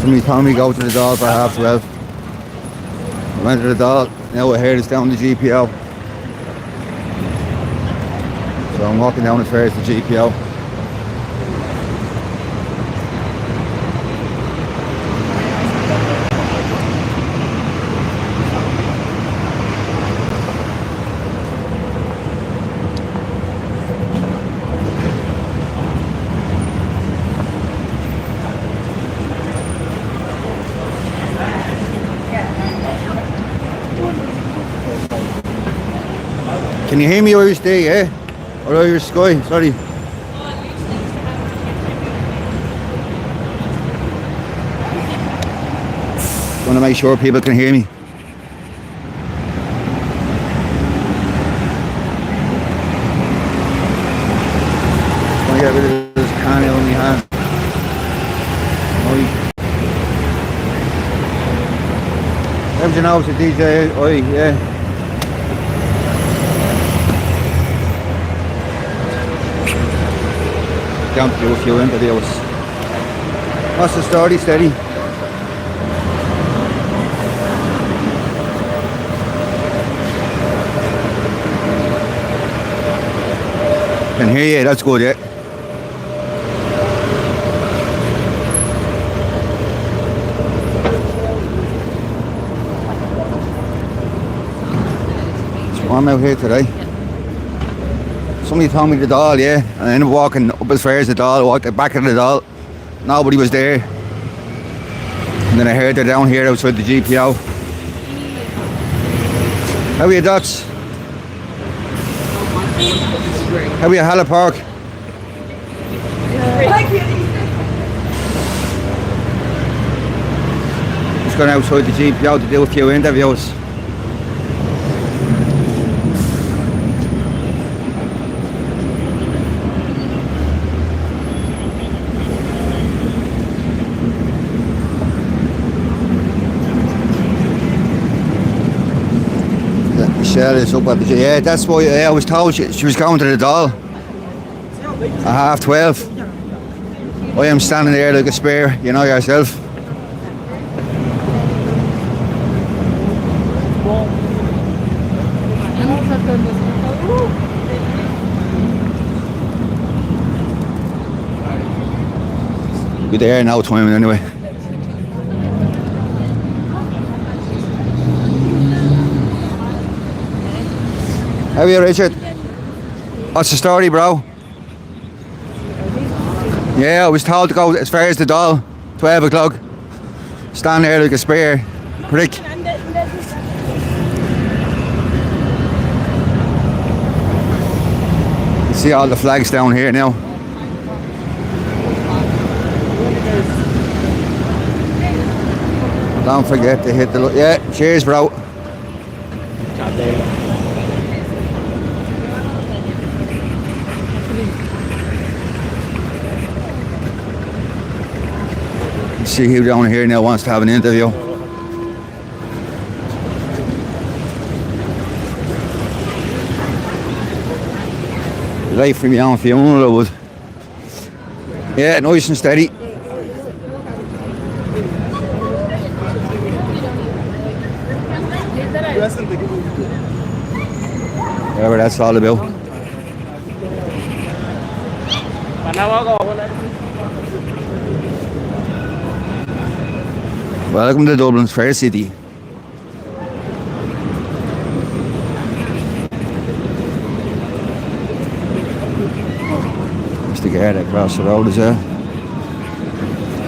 Somebody told me to go to the Dail for 12:30. I went to the Dail. Now we're here, it's down the GPO. So I'm walking down as far as the GPO. Can you hear me, Irish Day, yeah? Or Irish Sky, sorry. Want to make sure people can hear me. Want to get rid of this can out of my hand. Everything knows the DJ, oi, yeah. Down to do a few interviews. What's the story, steady? Can hear you, that's good, yeah. It's warm out here today. Somebody told me the Dail, yeah, and I ended up walking up as far as the Dail, walked back of the Dail. Nobody was there. And then I heard they're down here outside the GPO. How are you, Dots? How are you, Halla Park? Just going outside the GPO to do a few interviews. Michelle is up at the yeah, that's why I was told she was going to the Dail at 12:30. I am standing there like a spare, you know yourself. Be there now time anyway. How are you, Richard? What's the story, bro? Yeah, I was told to go as far as the Dail, 12 o'clock. Stand there like a spare prick. You see all the flags down here now. Don't forget to hit the... Yeah, cheers, bro. See who down here now wants to have an interview. Right for me on funeral, I would. Yeah, nice and steady. Whatever that's all about. Welcome to Dublin's fair city. Just the guard across the road is there.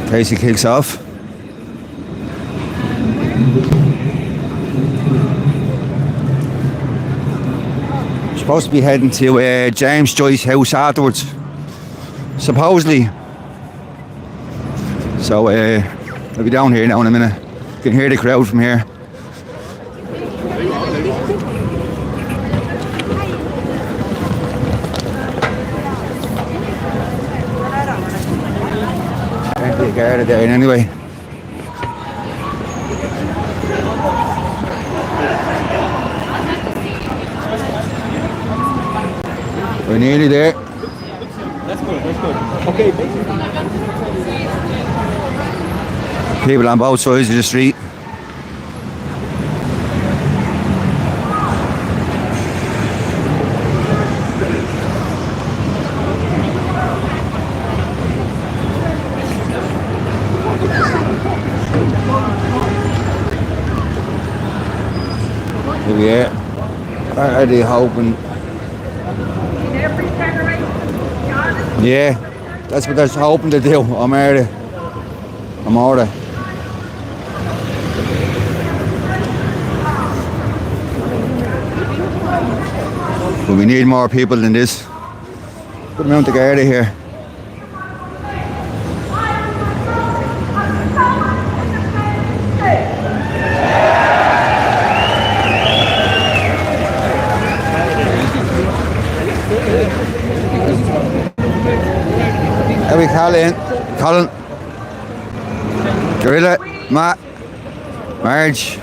In case he kicks off. Supposed to be heading to James Joyce's house afterwards, supposedly. So I'll be down here now in a minute. You can hear the crowd from here. Plenty of guard there anyway. We're nearly there. That's good, that's good. Okay. People on both sides of the street. Here we are. What are they hoping? Yeah, that's what they're hoping to do. I'm out. But we need more people than this. Put them out the guard here. How we Colin, Gorilla, Matt, Marge,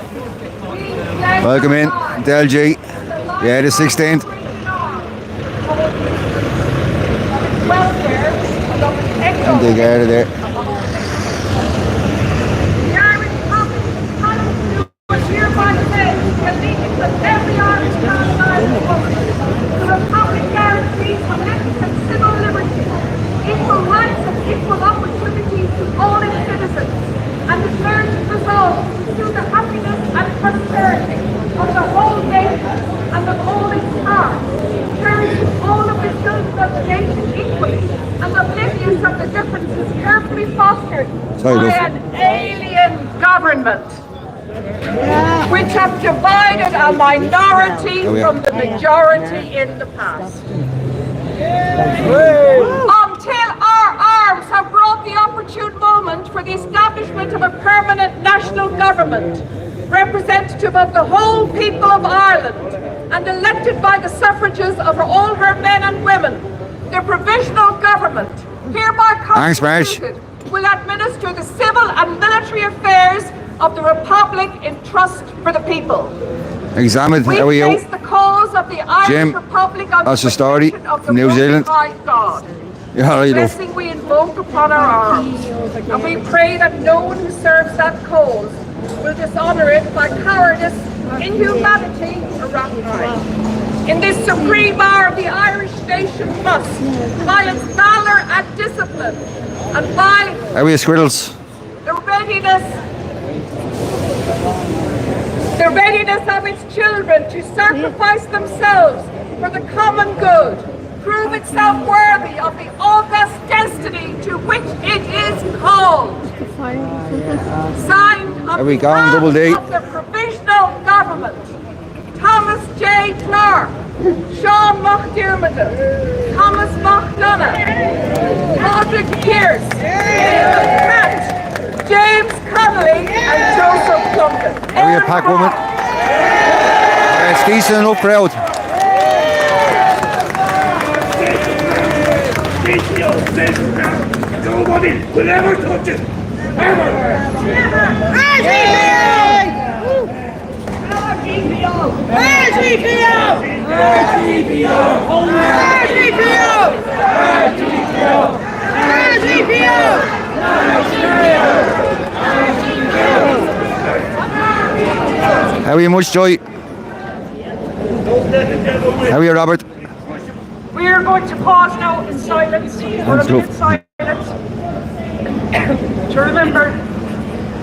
welcome in, Dail G. Yeah, the 16th. And they get out of there. Equal rights and equal opportunities to all its citizens, and the first resolve to the happiness and prosperity of the whole nation and of all its parts, cherishing all of the children of the nation equally, and oblivious of the differences carefully fostered by an alien government, which have divided a minority from the majority in the past. Until our arms have brought the opportune moment for the establishment of a permanent national government, representative of the whole people of Ireland, and elected by the suffrages of all her men and women, the provisional government, hereby constituted, will administer the civil and military affairs of the Republic in trust for the people. Examined, how are you? We place the cause of the Irish Jim, Republic on that's the a story protection of the from New Zealand. Most High God. Yeah, how are you? Blessing we invoke upon our arms, and we pray that no one who serves that cause will dishonour it by cowardice, inhumanity, or rapine. In this supreme hour, the Irish nation must, by its valour and discipline, and by How are you, Squiddles? the readiness of its children to sacrifice themselves for the common good, prove itself worthy of the august destiny to which it is called. Signed on behalf of the provisional government, Thomas J. Clark, Sean McDermott, Thomas McDonough, Patrick Pearce, Pratt, James Connolly, and Joseph Duncan. How are you, pack woman? It's decent enough crowd. Nobody will ever touch it. Ever. How are you, much joy? How are you, Robert? We are going to pause now in silence, for a minute's silence, to remember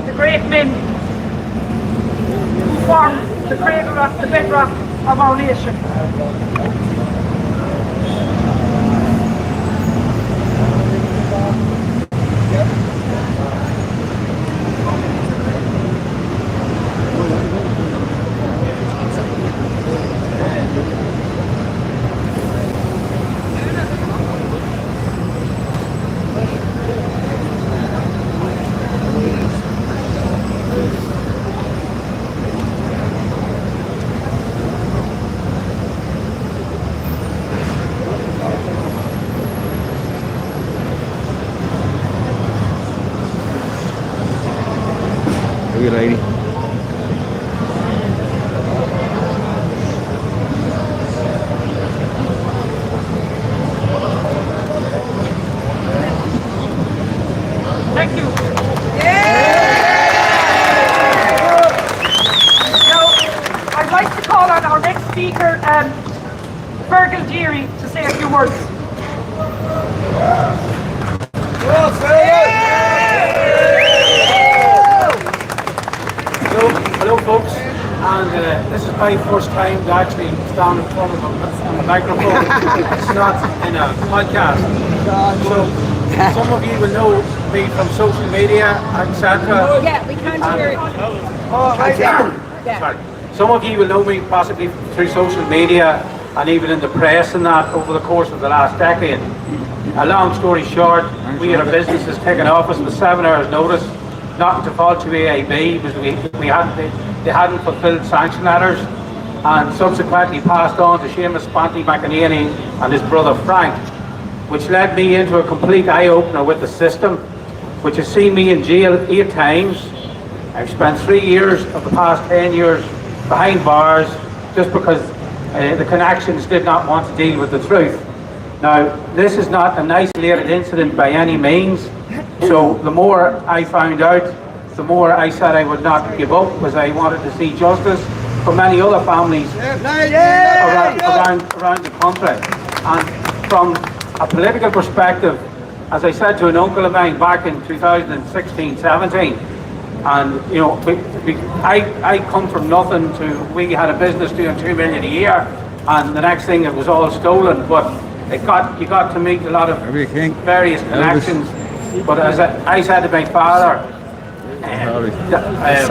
the great men who formed the cradle rock, the bedrock of our nation. How are you, lady? Thank you. Yeah! to say a few words. Hello folks, and this is my first time to actually stand in front of a microphone. It's not in a podcast. So some of you will know me from social media, etc. Yeah, we can't hear it. Sorry. Some of you will know me possibly through social media and even in the press and that over the course of the last decade. A long story short, we had our businesses taken off us with 7 hours notice, not to fault to AIB because they hadn't fulfilled sanction letters, and subsequently passed on to Seamus Sponty McEnany and his brother Frank, which led me into a complete eye-opener with the system, which has seen me in jail 8 times. I've spent 3 years of the past 10 years behind bars just because the connections did not want to deal with the truth. Now, this is not an isolated incident by any means, so the more I found out, the more I said I would not give up, because I wanted to see justice for many other families around the country. And from a political perspective, as I said to an uncle of mine back in 2016-17, and you know, I come from nothing to, we had a business doing 2 million a year, and the next thing it was all stolen, but you got to meet a lot of various connections. But as I said to my father,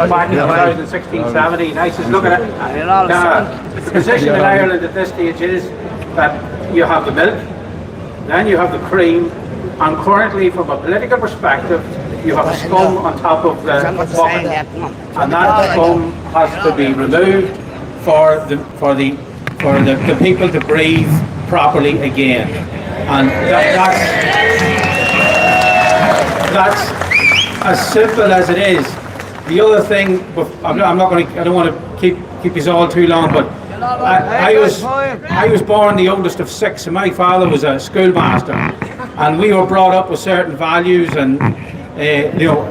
back in 2016-17, I says, look at it, the position in Ireland at this stage is that you have the milk, then you have the cream, and currently from a political perspective, you have scum on top of the bucket, and that scum has to be removed for the people to breathe properly again. And that's as simple as it is. The other thing, I don't want to keep you all too long, but I was born the oldest of 6, and my father was a schoolmaster, and we were brought up with certain values, and you know,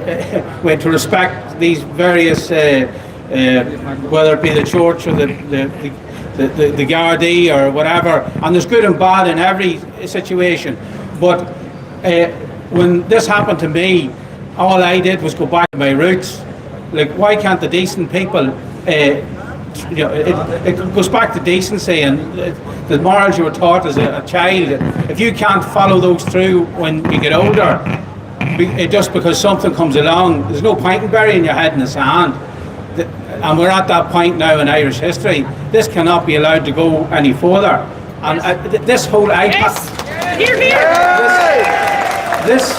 we had to respect these various, whether it be the church or the Gardaí or whatever, and there's good and bad in every situation. But when this happened to me, all I did was go back to my roots. Like, why can't the decent people, you know, it goes back to decency and the morals you were taught as a child. If you can't follow those through when you get older, just because something comes along, there's no point in burying your head in the sand. And we're at that point now in Irish history. This cannot be allowed to go any further. And this whole iPad, this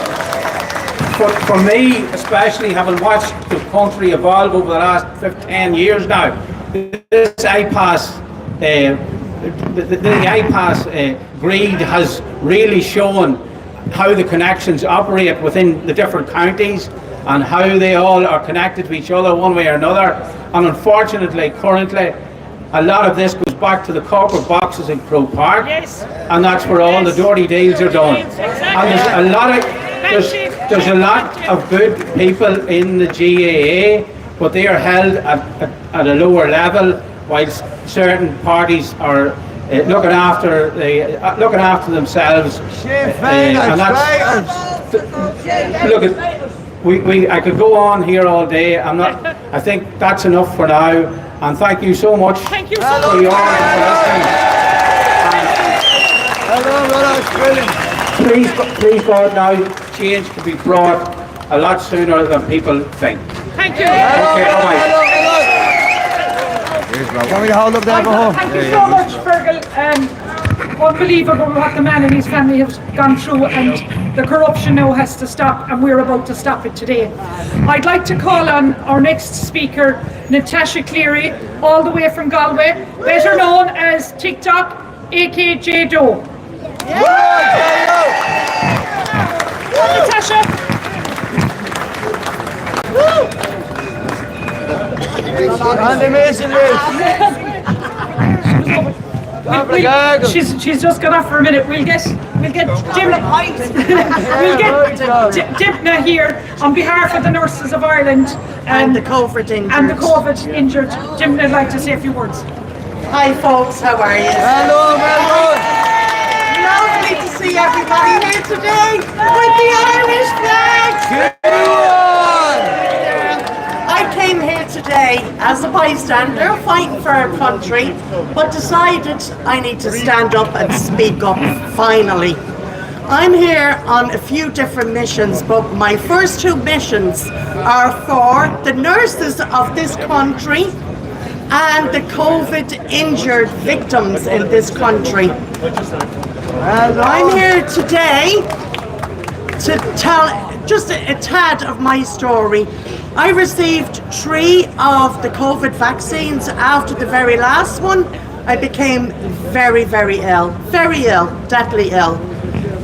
for me, especially having watched the country evolve over the last 10 years now, this iPass, the iPass greed has really shown how the connections operate within the different counties and how they all are connected to each other one way or another. And unfortunately, currently, a lot of this goes back to the corporate boxes in Croke Park, and that's where all the dirty deals are done. And there's a lot of good people in the GAA, but they are held at a lower level, whilst certain parties are looking after themselves. And that's, look at. I could go on here all day. I think that's enough for now. And thank you so much. Thank you so for much. your listening. Please God, now change can be brought a lot sooner than people think. Thank you. Okay, bye-bye. Thank you so much, Fergal. Unbelievable what the man and his family have gone through, and the corruption now has to stop, and we're about to stop it today. I'd like to call on our next speaker, Natasha Cleary, all the way from Galway, better known as TikTok, aka Doe. Natasha. She's just got off for a minute. We'll get Dimna here on behalf of the nurses of Ireland and the COVID injured. Dimna would like to say a few words. Hi folks, how are you? Hello, today with the Irish flag. I came here today as a bystander fighting for our country, but decided I need to stand up and speak up finally. I'm here on a few different missions, but my first two missions are for the nurses of this country and the COVID injured victims in this country. I'm here today to tell just a tad of my story. I received 3 of the COVID vaccines. After the very last one, I became very, very ill, deathly ill.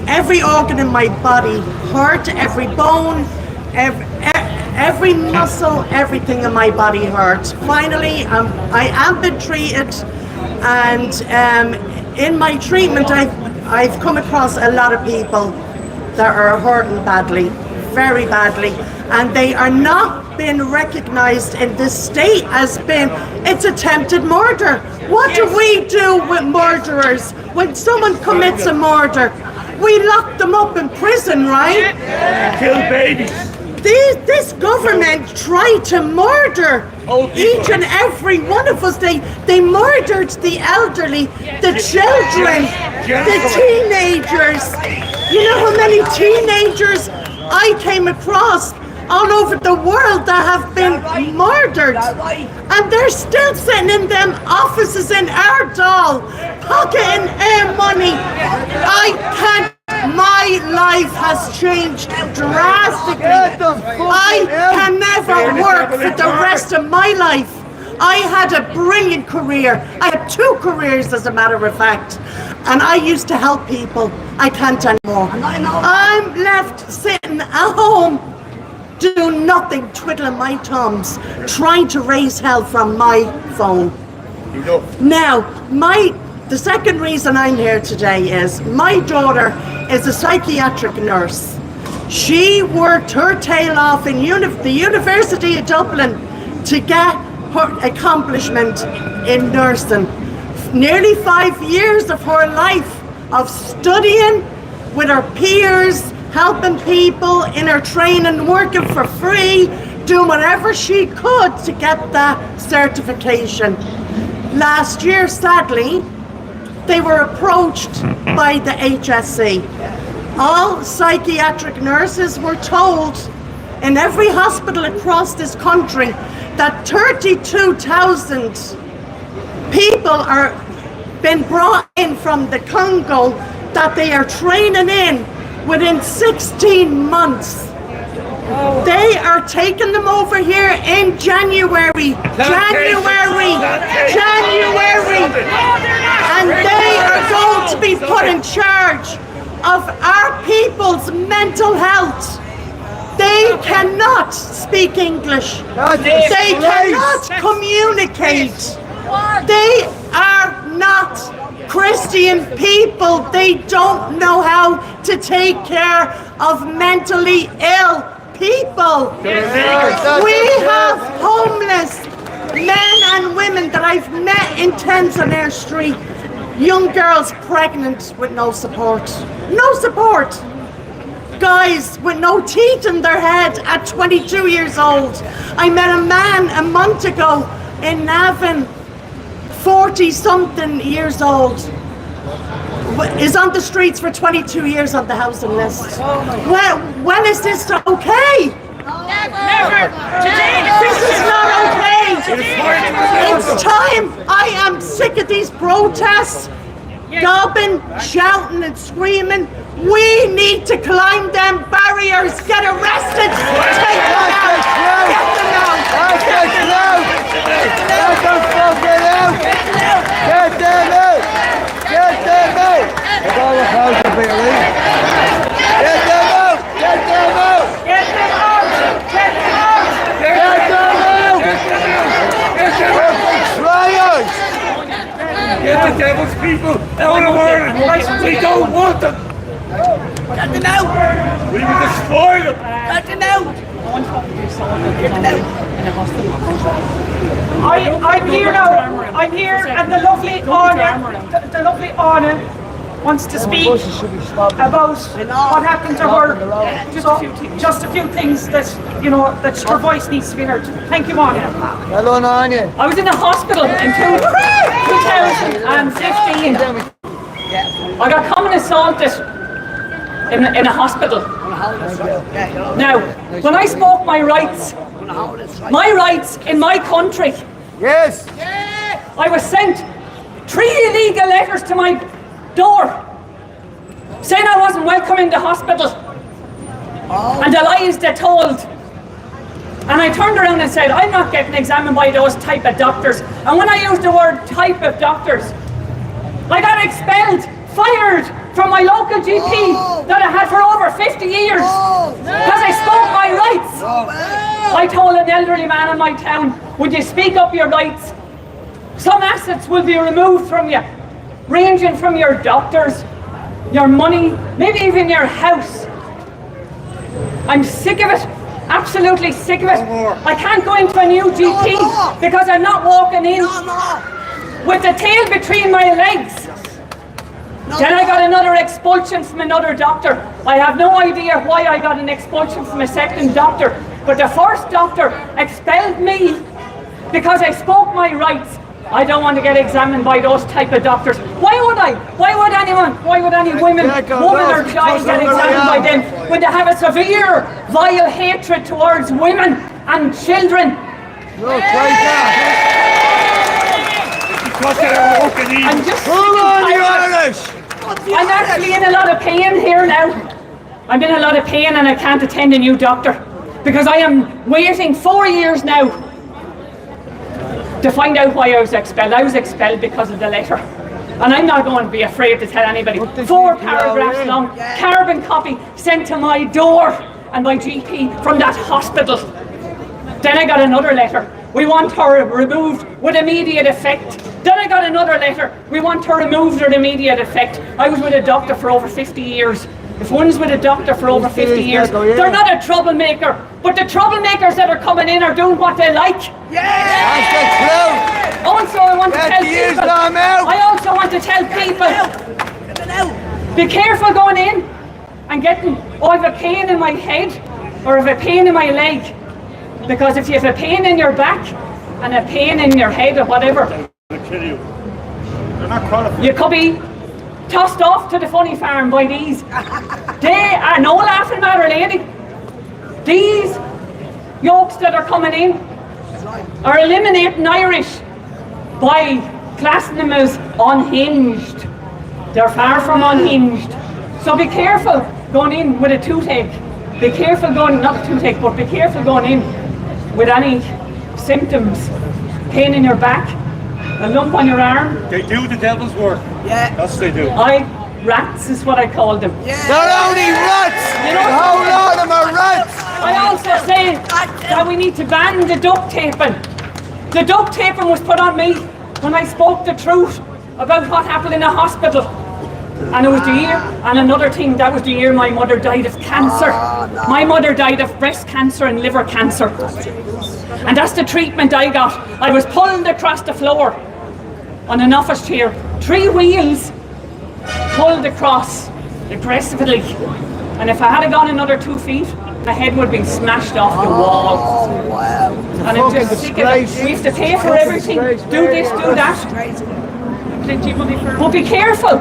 Every organ in my body hurt, every bone, every muscle, everything in my body hurt. Finally, I am been treated, and in my treatment, I've come across a lot of people that are hurting badly, very badly, and they are not being recognized in this state as it's attempted murder. What do we do with murderers when someone commits a murder? We lock them up in prison, right? Kill babies. This government tried to murder each and every one of us. They murdered the elderly, the children, the teenagers. You know how many teenagers I came across all over the world that have been murdered, and they're still sitting in them offices in our Dail, pocketing our money. My life has changed drastically. I can never work for the rest of my life. I had a brilliant career. I had 2 careers, as a matter of fact, and I used to help people. I can't anymore. I'm left sitting at home, doing nothing, twiddling my thumbs, trying to raise hell from my phone. Now, the second reason I'm here today is my daughter is a psychiatric nurse. She worked her tail off in the University of Dublin to get her accomplishment in nursing. Nearly 5 years of her life of studying with her peers, helping people in her training, working for free, doing whatever she could to get that certification. Last year, sadly, they were approached by the HSE. All psychiatric nurses were told in every hospital across this country that 32,000 people are been brought in from the Congo that they are training in within 16 months. They are taking them over here in January, and they are going to be put in charge of our people's mental health. They cannot speak English. They cannot communicate. They are not Christian people. They don't know how to take care of mentally ill people. We have homeless men and women that I've met in tents on our street. Young girls pregnant with no support. No support. Guys with no teeth in their head at 22 years old. I met a man a month ago in Navan, 40-something years old, is on the streets for 22 years on the housing list. When is this okay? Never. This is not okay. It's time. I am sick of these protests, gobbing, shouting and screaming. We need to climb them barriers, get arrested, take them out, get them out. Get them out. Get them out. Get them out. Get them out. Get them out. Get them out. Get them out. Get them out. Get them out. Get them out. Get the devil's people out of Ireland. We don't want them. Get them out. We will destroy them. Get them out. Get them out. I'm here now. I'm here, and the lovely Anna wants to speak about what happened to her. Just a few things that, you know, that her voice needs to be heard. Thank you, Monica. Hello, Nanya. I was in a hospital in 2015. I got common assaulted in a hospital. Now, when I spoke my rights in my country, Yes. I was sent 3 illegal letters to my door saying I wasn't welcome in the hospital and the lies they told. And I turned around and said, I'm not getting examined by those type of doctors. And when I used the word type of doctors, I got expelled, fired from my local GP that I had for over 50 years because I spoke my rights. I told an elderly man in my town, would you speak up your rights? Some assets will be removed from you, ranging from your doctors, your money, maybe even your house. I'm sick of it. Absolutely sick of it. I can't go into a new GP because I'm not walking in with the tail between my legs. Then I got another expulsion from another doctor. I have no idea why I got an expulsion from a second doctor, but the first doctor expelled me because I spoke my rights. I don't want to get examined by those type of doctors. Why would I? Why would anyone? Why would any woman or child get examined by them when they have a severe, vile hatred towards women and children? Look, right I'm just I'm actually in a lot of pain here now. I'm in a lot of pain and I can't attend a new doctor because I am waiting 4 years now to find out why I was expelled. I was expelled because of the letter. And I'm not going to be afraid to tell anybody. 4 paragraphs long, carbon copy sent to my door and my GP from that hospital. Then I got another letter. We want her removed with immediate effect. Then I got another letter. We want her removed with immediate effect. I was with a doctor for over 50 years. If one's with a doctor for over 50 years, they're not a troublemaker. But the troublemakers that are coming in are doing what they like. Also, I want to tell people. I also want to tell people. Be careful going in and getting. Oh, I have a pain in my head, or I have a pain in my leg, because if you have a pain in your back and a pain in your head or whatever, you could be tossed off to the funny farm by these. They are no laughing matter, lady. These yokes that are coming in are eliminating Irish by classing them as unhinged. They're far from unhinged. So be careful going in with a toothache. Be careful going, not a toothache, but be careful going in with any symptoms. Pain in your back, a lump on your arm. They do the devil's work. Yes, they do. Rats is what I call them. Not only rats, You know, a whole lot of them are rats. I also say that we need to ban the duct taping. The duct taping was put on me when I spoke the truth about what happened in the hospital. And it was the year, and another thing, that was the year my mother died of cancer. My mother died of breast cancer and liver cancer. And that's the treatment I got. I was pulled across the floor on an office chair, 3 wheels pulled across aggressively. And if I had gone another 2 feet, my head would have been smashed off the wall. And I'm just sick of it. We have to pay for everything. Do this, do that. But be careful.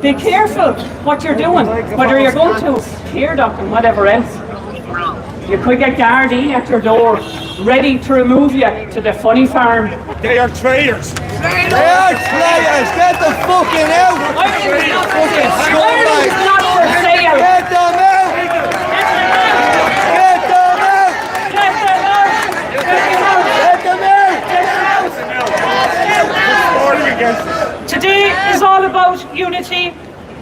Be careful what you're doing. Whether you're going to care doctor and whatever else. You could get Gardaí at your door, ready to remove you to the funny farm. They are traitors. They are traitors. Get the fucking out. Ireland is not for sale. Ireland is not for sale. Get them out. Get them out. Get them out. Get them out. Today is all about unity,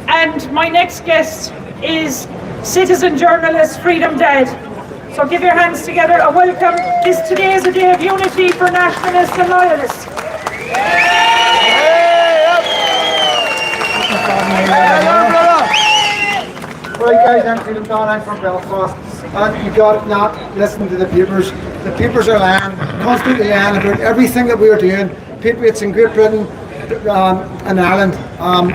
and my next guest is citizen journalist Freedom Dail. So give your hands together and welcome. Today is a day of unity for nationalists and loyalists. Right guys, I'm Freedom Dail, I'm from Belfast, and you got not listen to the papers. The papers are lying, constantly lying about everything that we're doing. Patriots in Great Britain, in Ireland.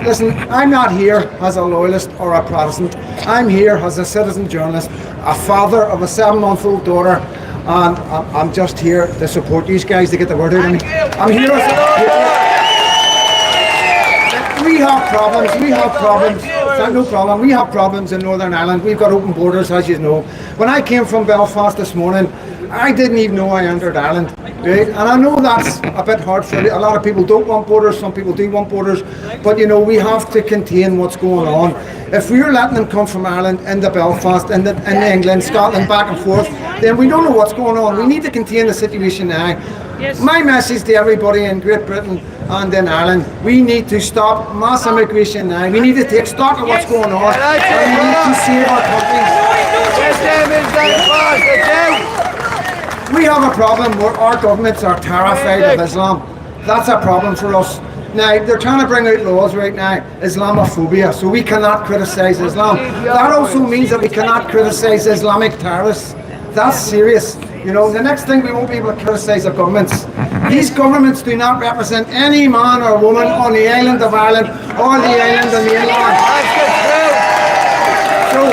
Listen, I'm not here as a loyalist or a Protestant. I'm here as a citizen journalist, a father of a 7-month-old daughter, and I'm just here to support these guys to get the word out of me. I'm here we have problems, no problem. We have problems in Northern Ireland. We've got open borders, as you know. When I came from Belfast this morning, I didn't even know I entered Ireland, right? And I know that's a bit hard for a lot of people. Don't want borders, some people do want borders, but you know, we have to contain what's going on. If we're letting them come from Ireland into Belfast, into England, Scotland, back and forth, then we don't know what's going on. We need to contain the situation now. Yes. My message to everybody in Great Britain and in Ireland, we need to stop mass immigration now. We need to take stock of what's going on. And we need to save our country. We have a problem where our governments are terrified of Islam. That's a problem for us. Now, they're trying to bring out laws right now, Islamophobia, so we cannot criticise Islam. That also means that we cannot criticise Islamic terrorists. That's serious. You know, the next thing, we won't be able to criticise the governments. These governments do not represent any man or woman on the island of Ireland or the island of the inland. So,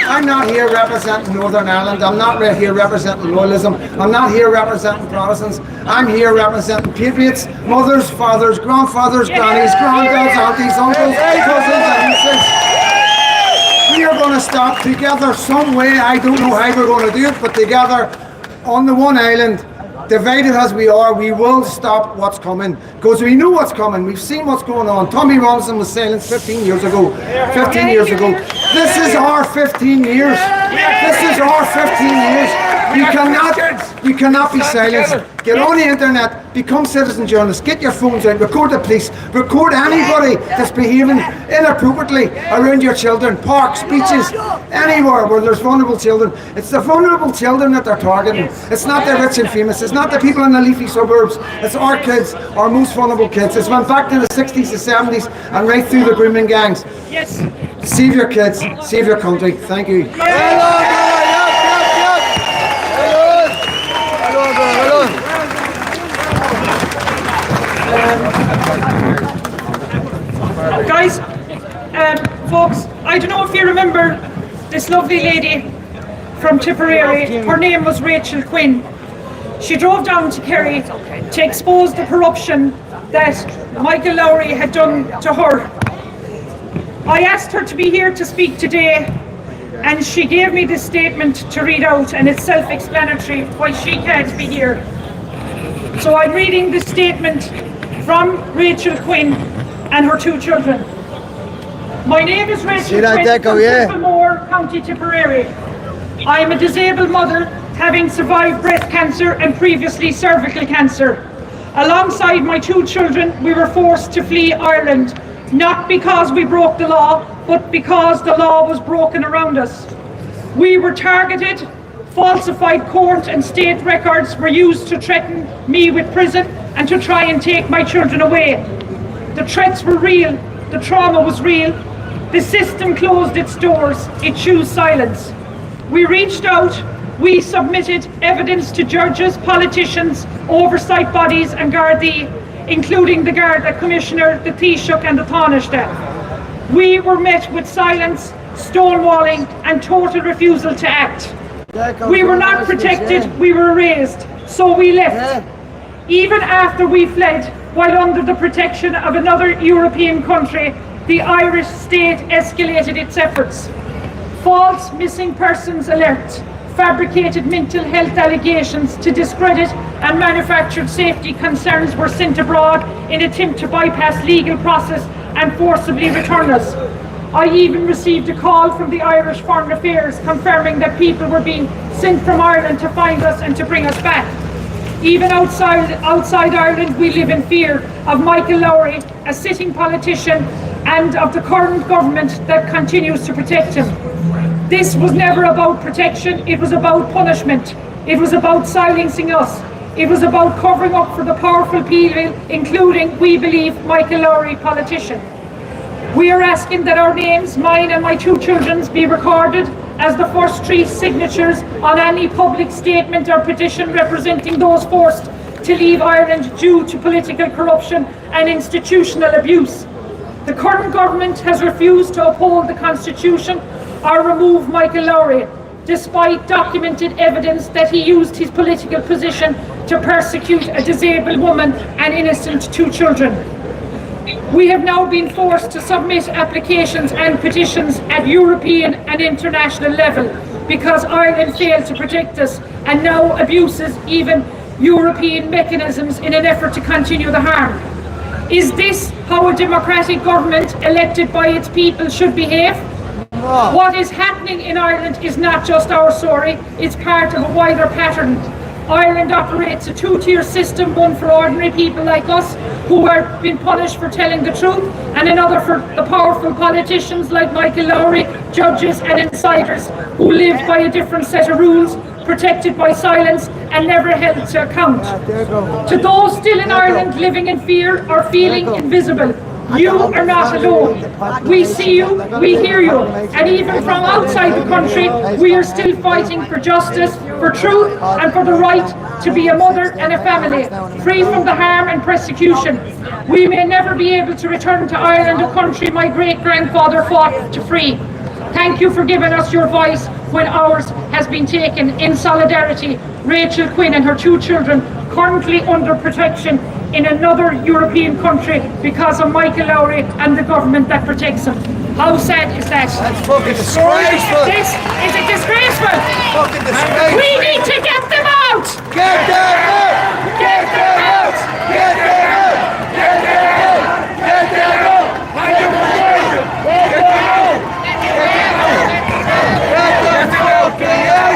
I'm not here representing Northern Ireland. I'm not here representing loyalism. I'm not here representing Protestants. I'm here representing patriots, mothers, fathers, grandfathers, grannies, granddads, aunties, uncles, cousins, and nieces. We are going to stop together some way. I don't know how we're going to do it, but together on the one island, divided as we are, we will stop what's coming, because we know what's coming. We've seen what's going on. Tommy Robinson was silenced 15 years ago. 15 years ago. This is our 15 years. This is our 15 years. You cannot be silenced. Get on the internet, become citizen journalists, get your phones out, record the police, record anybody that's behaving inappropriately around your children, parks, beaches, anywhere where there's vulnerable children. It's the vulnerable children that they're targeting. It's not the rich and famous. It's not the people in the leafy suburbs. It's our kids, our most vulnerable kids. It's went back to the 60s, the 70s, and right through the grooming gangs. Yes. Save your kids, save your country. Thank you. Guys, folks, I don't know if you remember this lovely lady from Tipperary. Her name was Rachel Quinn. She drove down to Kerry to expose the corruption that Michael Lowry had done to her. I asked her to be here to speak today, and she gave me this statement to read out, and it's self-explanatory why she can't be here. So I'm reading this statement from Rachel Quinn and her 2 children. My name is Rachel Quinn from Tippermore, County Tipperary. I am a disabled mother, having survived breast cancer and previously cervical cancer. Alongside my 2 children, we were forced to flee Ireland, not because we broke the law, but because the law was broken around us. We were targeted, falsified court and state records were used to threaten me with prison and to try and take my children away. The threats were real, the trauma was real. The system closed its doors, it chose silence. We reached out, we submitted evidence to judges, politicians, oversight bodies and Gardaí, including the Garda Commissioner, the Taoiseach and the Taoiseach. We were met with silence, stonewalling and total refusal to act. We were not protected, we were erased, so we left. Even after we fled, while under the protection of another European country, the Irish state escalated its efforts. False missing persons alert, fabricated mental health allegations to discredit and manufactured safety concerns were sent abroad in an attempt to bypass legal process and forcibly return us. I even received a call from the Irish Foreign Affairs confirming that people were being sent from Ireland to find us and to bring us back. Even outside Ireland, we live in fear of Michael Lowry, a sitting politician, and of the current government that continues to protect him. This was never about protection, it was about punishment. It was about silencing us. It was about covering up for the powerful people, including, we believe, Michael Lowry, politician. We are asking that our names, mine and my 2 children's, be recorded as the first 3 signatures on any public statement or petition representing those forced to leave Ireland due to political corruption and institutional abuse. The current government has refused to uphold the Constitution or remove Michael Lowry, despite documented evidence that he used his political position to persecute a disabled woman and innocent 2 children. We have now been forced to submit applications and petitions at European and international level because Ireland failed to protect us and now abuses even European mechanisms in an effort to continue the harm. Is this how a democratic government elected by its people should behave? What is happening in Ireland is not just our story, it's part of a wider pattern. Ireland operates a 2-tier system, one for ordinary people like us who are being punished for telling the truth, and another for the powerful politicians like Michael Lowry, judges and insiders who live by a different set of rules, protected by silence and never held to account. To those still in Ireland living in fear or feeling invisible, you are not alone. We see you, we hear you, and even from outside the country, we are still fighting for justice, for truth, and for the right to be a mother and a family, free from the harm and persecution. We may never be able to return to Ireland, a country my great-grandfather fought to free. Thank you for giving us your voice when ours has been taken. In solidarity, Rachel Quinn and her 2 children, currently under protection in another European country because of Michael Lowry and the government that protects him. How sad is that? That's fucking disgraceful. This is a disgraceful. Fucking disgraceful. We need to get them out. Get them out! Get them out! Get them out! Get them out! Get them out! Get them out! Get them out! Get them fucking out!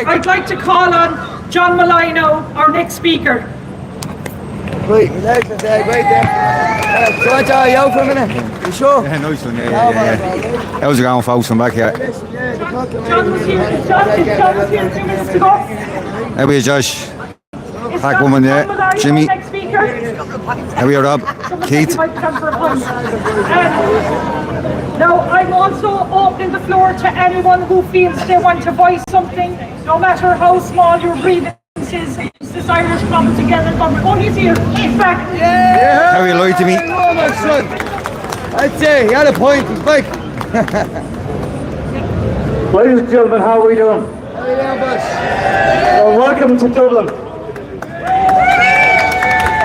I'd like to call on John Malino, our next speaker. Right, relax and say, right there. So I tell you out for a minute. You sure? Yeah, nice one, yeah. That was a ground false one back here. John was here. John was here 2 minutes ago. There we are, Josh. Black woman, yeah. Jimmy. Next speaker. There we are, Rob. Keith. Now, I'm also opening the floor to anyone who feels they want to voice something, no matter how small your grievance is. This Irish come together. Oh, he's here. He's back. How are you like to me? Oh, my son. I'd say he had a point. He's back. Ladies and gentlemen, how are we doing? How are you doing, boss? Well, welcome to Dublin.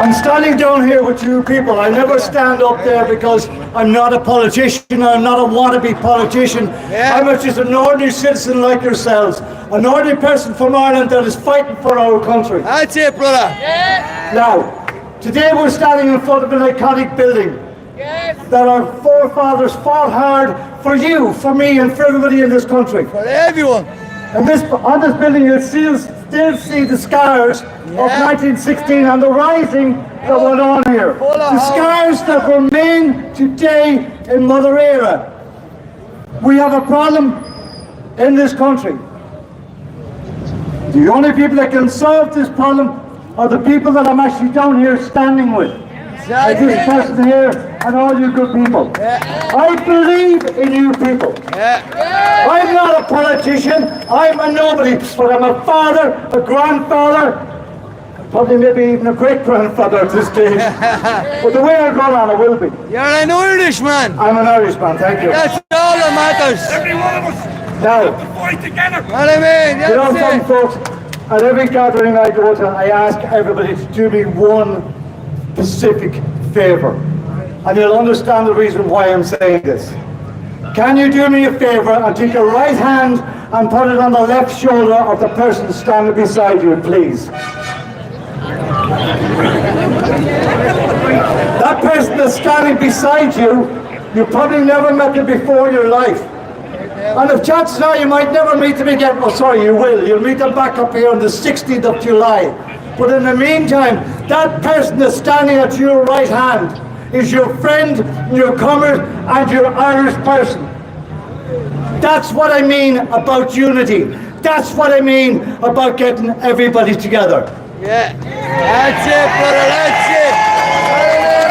I'm standing down here with you people. I never stand up there because I'm not a politician. I'm not a wannabe politician. Yeah. I'm just an ordinary citizen like yourselves. An ordinary person from Ireland that is fighting for our country. That's it, brother. Now, today we're standing in front of an iconic building that our forefathers fought hard for you, for me, and for everybody in this country. For everyone. And on this building, you'll still see the scars of 1916 and the rising that went on here. The scars that remain today in Mother Era. We have a problem in this country. The only people that can solve this problem are the people that I'm actually down here standing with. Like this person here and all you good people. I believe in you people. I'm not a politician, I'm a nobody, but I'm a father, a grandfather, probably maybe even a great-grandfather at this stage. But the way I go on, I will be. You're an Irishman. I'm an Irishman, thank you. That's all that matters. Every one of us Now, fight together. What I mean, you know that's something, it. folks, at every gathering I go to, I ask everybody to do me one specific favour. And you'll understand the reason why I'm saying this. Can you do me a favour and take your right hand and put it on the left shoulder of the person standing beside you, please? That person that's standing beside you, you probably never met them before in your life. And if chances are you might never meet them again, oh sorry, you will. You'll meet them back up here on the 16th of July. But in the meantime, that person that's standing at your right hand is your friend, your comrade, and your Irish person. That's what I mean about unity. That's what I mean about getting everybody together. Yeah. That's it, brother. That's it.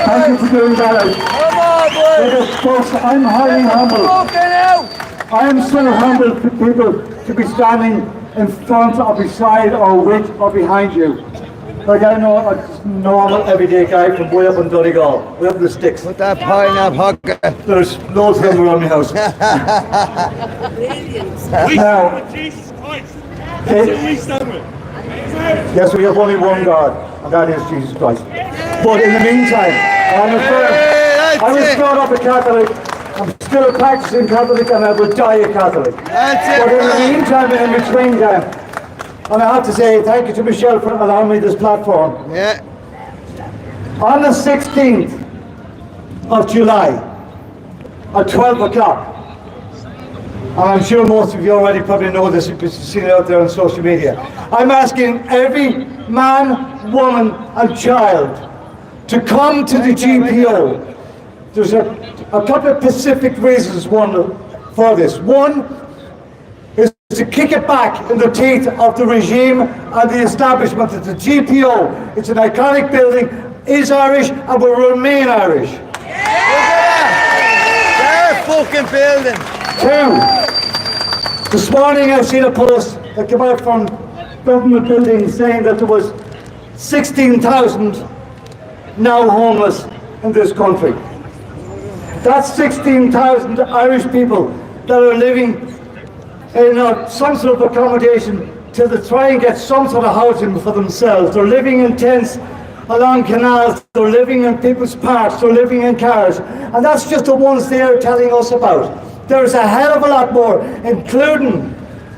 Thank you for doing that. Come on, boys. Folks, I'm highly humbled. Fucking out. I am so humbled for people to be standing in front or beside or with or behind you. Like I know a normal everyday guy from way up in Donegal, way up in the sticks. Put that pie in that pocket. There's loads of them around my house. Now, Jesus Christ. okay, We stand with. yes, we have only one God, and that is Jesus Christ. But in the meantime, I was brought up a Catholic, I'm still a practicing Catholic, and I will die a Catholic. That's it, But in the brother. meantime, in between time, and I have to say thank you to Michelle for allowing me this platform. Yeah. On the 16th of July, at 12 o'clock, and I'm sure most of you already probably know this if you've seen it out there on social media, I'm asking every man, woman and child to come to the GPO. There's a couple of specific reasons for this. One is to kick it back in the teeth of the regime and the establishment that the GPO, it's an iconic building, is Irish and will remain Irish. Their fucking building. Two, this morning I've seen a post that came out from government buildings saying that there was 16,000 now homeless in this country. That's 16,000 Irish people that are living in some sort of accommodation till they try and get some sort of housing for themselves. They're living in tents along canals, they're living in people's parks, they're living in cars. And that's just the ones they're telling us about. There's a hell of a lot more, including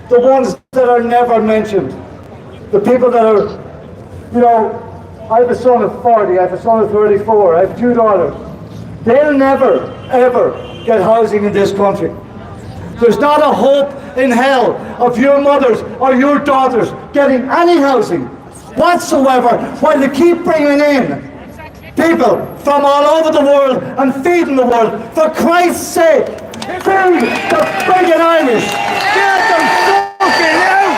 the ones that are never mentioned. The people that are, you know, I have a son of 40, I have a son of 34, I have 2 daughters. They'll never, ever get housing in this country. There's not a hope in hell of your mothers or your daughters getting any housing whatsoever while they keep bringing in people from all over the world and feeding the world. For Christ's sake, feed the friggin' Irish. Get them fucking out!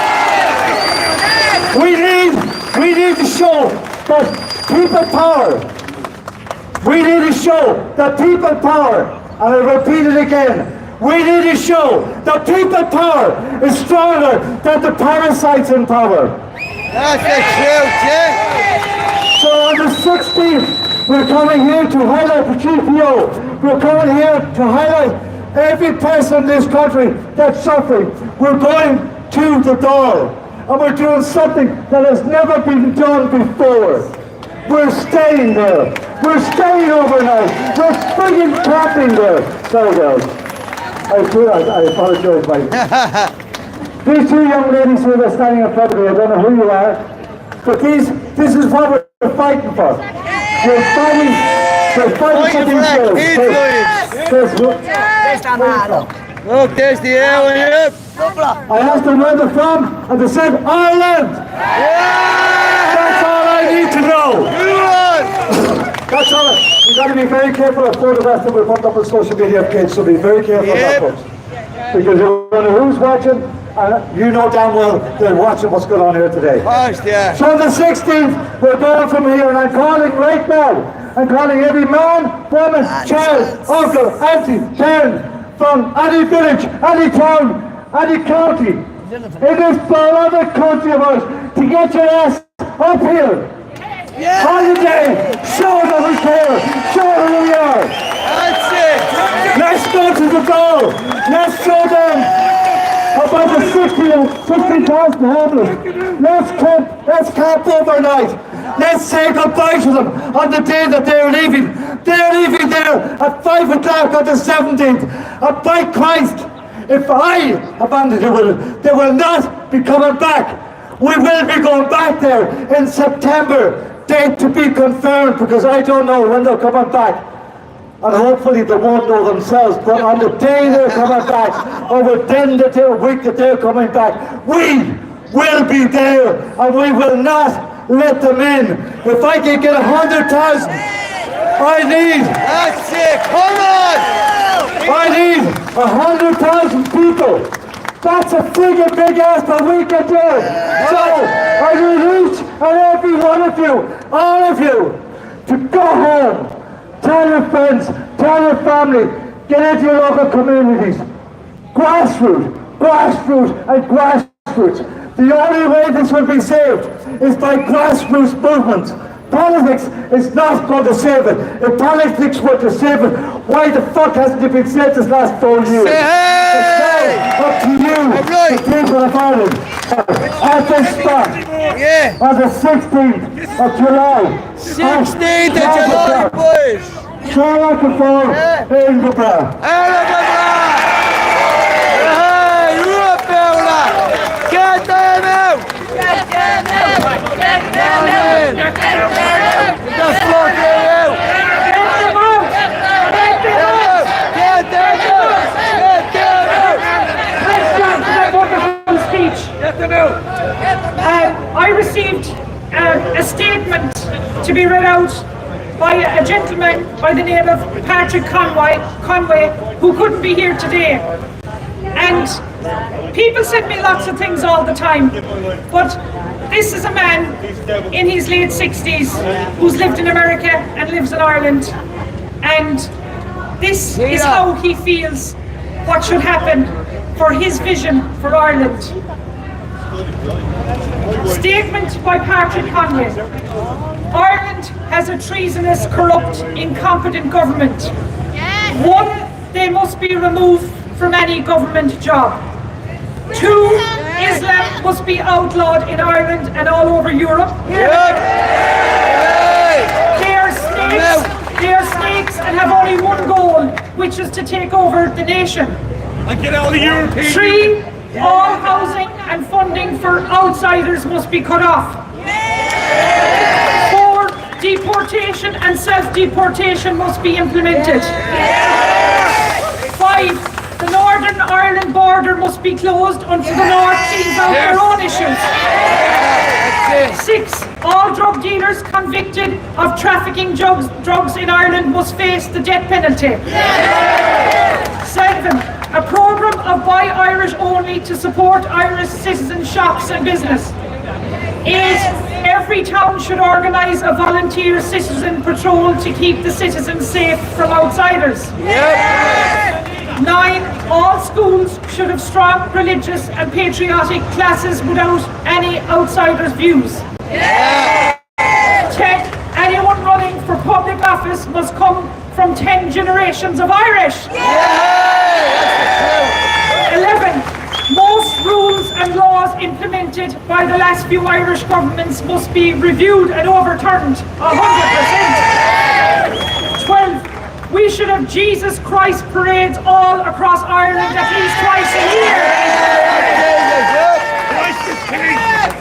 We need to show that people power. We need to show that people power, and I repeat it again, we need to show that people power is stronger than the parasites in power. That's the truth, yeah. So on the 16th, we're coming here to highlight the GPO. We're coming here to highlight every person in this country that's suffering. We're going to the Dail, and we're doing something that has never been done before. We're staying there. We're staying overnight. We're friggin' camping there. Sorry, guys. I apologize, Mike. These 2 young ladies who are standing in front of me, I don't know who you are, but this is what we're fighting for. We're fighting for these girls. Look, there's the L in it. I asked them where they're from, and they said Ireland. That's all I need to know. That's all. We've got to be very careful of photographs that we put up on social media, kids, so be very careful of that, folks. Because you don't know who's watching, and you know damn well they're watching what's going on here today. Yeah. So on the 16th, we're going from here, and I'm calling right now. I'm calling every man, woman, child, uncle, auntie, parent, from any village, any town, any county, in this beloved country of ours, to get your ass up here. Holiday, show them we care, show them who we are. That's it. Let's go to the Dail. Let's show them about the 60,000 homeless. Let's camp overnight. Let's say goodbye to them on the day that they're leaving. They're leaving there at 5 o'clock on the 17th. And by Christ, if I abandon them, they will not be coming back. We will be going back there in September. Date to be confirmed, because I don't know when they're coming back. And hopefully they won't know themselves, but on the day they're coming back, or within the week that they're coming back, we will be there, and we will not let them in. If I can get 100,000, I need... That's it, come on! I need 100,000 people. That's a friggin' big ass, but we can do it. So, I need each and every one of you, all of you, to go home. Tell your friends, tell your family, get into your local communities. Grassroots, and grassroots. The only way this will be saved is by grassroots movement. Politics is not going to save it. If politics were to save it, why the fuck hasn't it been saved this last 4 years? It's now up to you, the people of Ireland. At this spot, on the 16th of July. 16th of July, boys! Shamrock and Fall, Edinburgh. Get them out! Get them out! Get them out! Get them out! Get the fuck out! Get them out! Get them out! Get them out! Get them out! Thanks, for that wonderful speech. Get them out! I received a statement to be read out by a gentleman by the name of Patrick Conway, who couldn't be here today. And people send me lots of things all the time, but this is a man in his late 60s who's lived in America and lives in Ireland, and this is how he feels what should happen for his vision for Ireland. Statement by Patrick Conway. Ireland has a treasonous, corrupt, incompetent government. 1, they must be removed from any government job. 2, Islam must be outlawed in Ireland and all over Europe. They are snakes and have only one goal, which is to take over the nation. And get out of the European 3, all housing and funding for outsiders must be cut off. 4, deportation and self-deportation must be implemented. 5, the Northern Ireland border must be closed until the North cleans out their own issues. 6, all drug dealers convicted of trafficking drugs in Ireland must face the death penalty. 7, a programme of Buy Irish only to support Irish citizen shops and business. 8, every town should organise a volunteer citizen patrol to keep the citizens safe from outsiders. 9, all schools should have strong religious and patriotic classes without any outsiders' views. 10, anyone running for public office must come from 10 generations of Irish. 11, most rules and laws implemented by the last few Irish governments must be reviewed and overturned 100%. 12, we should have Jesus Christ parades all across Ireland at least twice a year.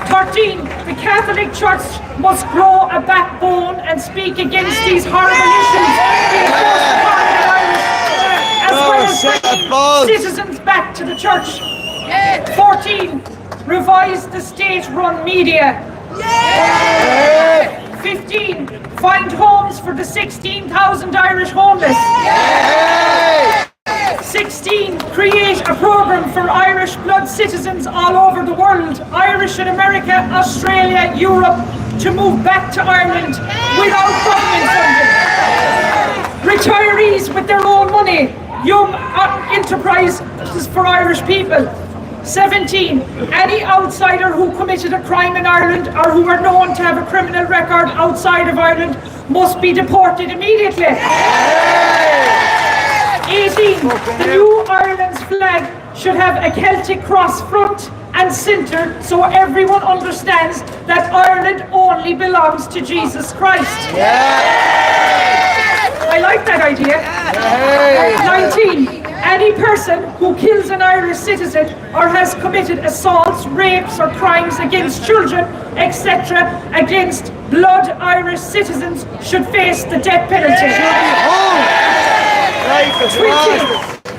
13, the Catholic Church must grow a backbone and speak against these horrible issues being forced upon the Irish, as well as bringing citizens back to the church. 14, revise the state-run media. 15, find homes for the 16,000 Irish homeless. 16, create a programme for Irish blood citizens all over the world, Irish in America, Australia, Europe, to move back to Ireland without government funding. Retirees with their own money, young enterprises for Irish people. 17, any outsider who committed a crime in Ireland or who are known to have a criminal record outside of Ireland must be deported immediately. 18, the new Ireland's flag should have a Celtic cross front and centre so everyone understands that Ireland only belongs to Jesus Christ. I like that idea. 19, any person who kills an Irish citizen or has committed assaults, rapes or crimes against children, etc., against blood Irish citizens should face the death penalty. 20,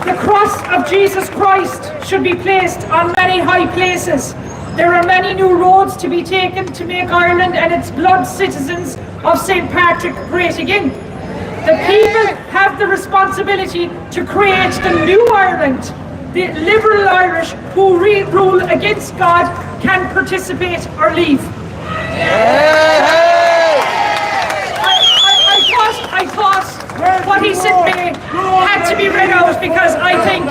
the cross of Jesus Christ should be placed on many high places. There are many new roads to be taken to make Ireland and its blood citizens of St. Patrick great again. The people have the responsibility to create the new Ireland. The liberal Irish who rule against God can participate or leave. I thought what he said to me had to be read out because I think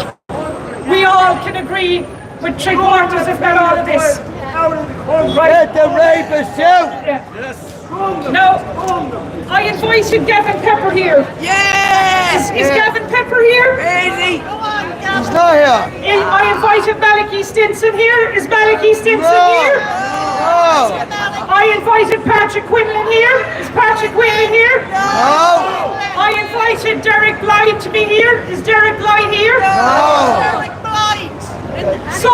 we all can agree with 3/4 if not all of this. Get the rapists out! Now, I invited Gavin Pepper here. Yes! Is Gavin Pepper here? Easy! He's not here! I invited Malachy Stinson here. Is Malachy Stinson here? No! I invited Patrick Quinlan here. Is Patrick Quinlan here? No! I invited Derek Blythe to be here. Is Derek Blythe here? No! So,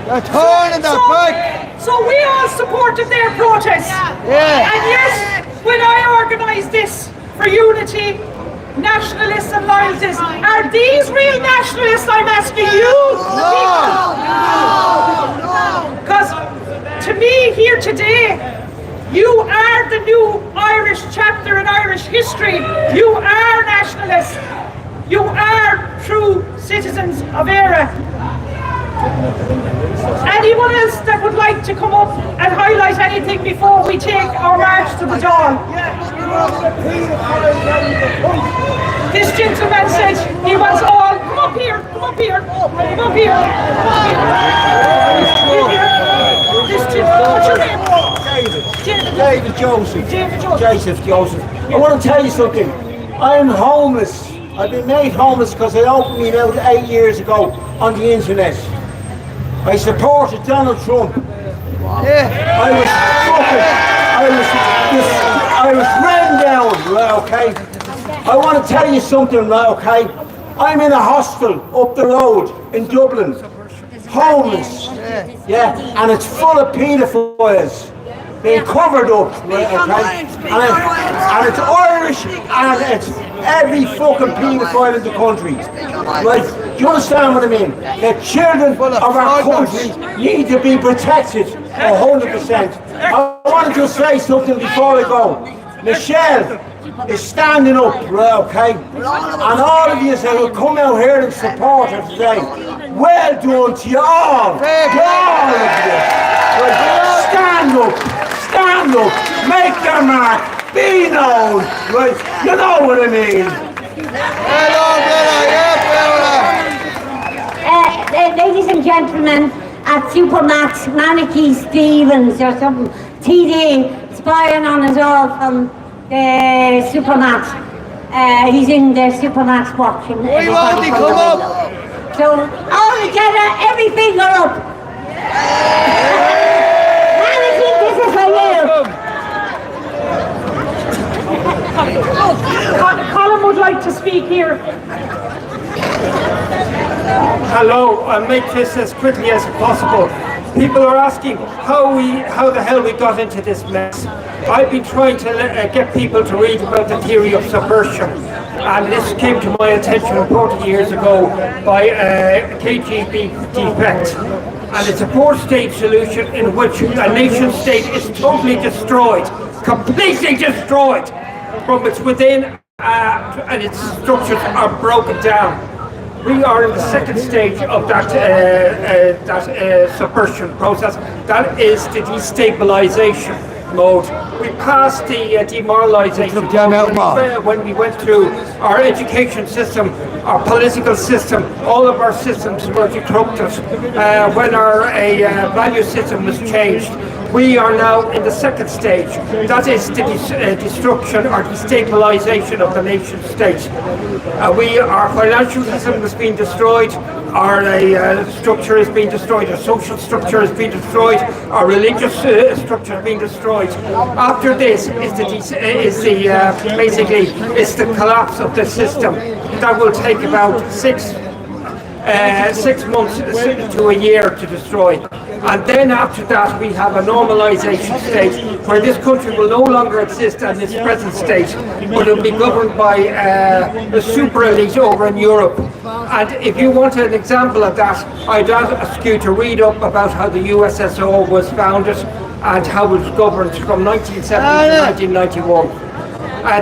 They're turning their back! so we all supported their protest. Yeah! And yes, when I organised this for unity, nationalists and loyalists, are these real nationalists, I'm asking you? Because to me here today, you are the new Irish chapter in Irish history. You are nationalists. You are true citizens of ERA. Anyone else that would like to come up and highlight anything before we take our march to the Dail? This gentleman said he wants all. Come up here, come up here, come up here, come up here. This gentleman, what's your name? David Joseph. David Joseph. Joseph. I want to tell you something. I'm homeless. I've been made homeless because I opened me out 8 years ago on the internet. I supported Donald Trump. Yeah! I was ran down, right, okay? I want to tell you something, right, okay? I'm in a hostel up the road in Dublin, homeless, yeah, and it's full of paedophiles. They're covered up, right, okay? And it's Irish, and it's every fucking paedophile in the country. Right? Do you understand what I mean? The children of our country need to be protected 100%. I want to just say something before I go. Michelle is standing up, right, okay? And all of you that will come out here and support her today, well done to you all. To all of you. Right? Stand up, make your mark, be known, right? You know what I mean. Ladies and gentlemen, at Supermax, Malachy Stevens or something, TD, spying on us all from the Supermax. He's in the Supermax watching. We want to come up! So, all together, every finger up! Malachy, this is for you! Colin would like to speak here. Hello, I'll make this as quickly as possible. People are asking how the hell we got into this mess. I've been trying to get people to read about the theory of subversion, and this came to my attention 40 years ago by KGB defect. And it's a four-stage solution in which a nation state is totally destroyed, completely destroyed from its within, and its structures are broken down. We are in the second stage of that subversion process. That is the destabilization mode. We passed the demoralization mode when we went through our education system, our political system. All of our systems were corrupted. When our value system was changed, we are now in the second stage. That is the destruction or destabilization of the nation state. Our financial system has been destroyed, our structure has been destroyed, our social structure has been destroyed, our religious structure has been destroyed. After this is the collapse of the system. That will take about 6 months to a year to destroy. And then after that we have a normalization state where this country will no longer exist in its present state, but it will be governed by the super elite over in Europe. And if you want an example of that, I'd ask you to read up about how the USSR was founded and how it was governed from 1970 to 1991.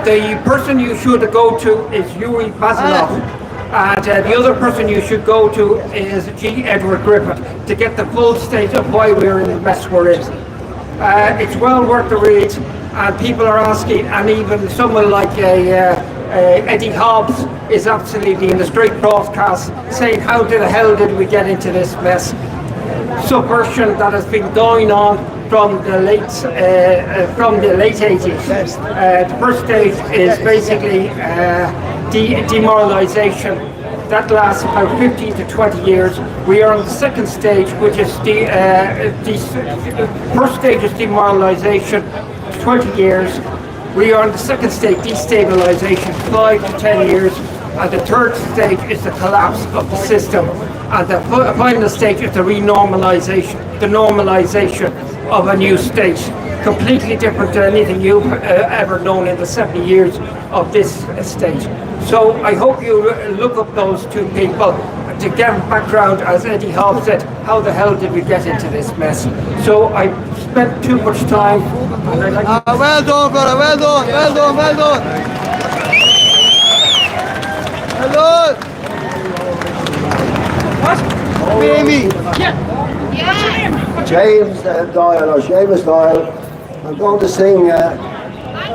The person you should go to is Yuri Basilov. And the other person you should go to is G. Edward Griffith to get the full state of why we're in the mess we're in. It's well worth the read, and people are asking, and even someone like Eddie Hobbs is absolutely in the straight broadcast saying, how the hell did we get into this mess? subversion that has been going on from the late 80s. The first stage is basically demoralisation. That lasts about 15 to 20 years. We are on the second stage, which is the first stage is demoralisation, 20 years. We are on the second stage, destabilisation, 5 to 10 years. And the third stage is the collapse of the system. And the final stage is the renormalisation, the normalisation of a new state. Completely different to anything you've ever known in the 70 years of this state. So I hope you look up those two people to get background, as Eddie Hall said, how the hell did we get into this mess? So I spent too much time. And I'd like to well done, brother, well done, well done, well done. Well done. What? Baby. Yeah. What's your name? James Dail, or Seamus Dail. I'm going to sing a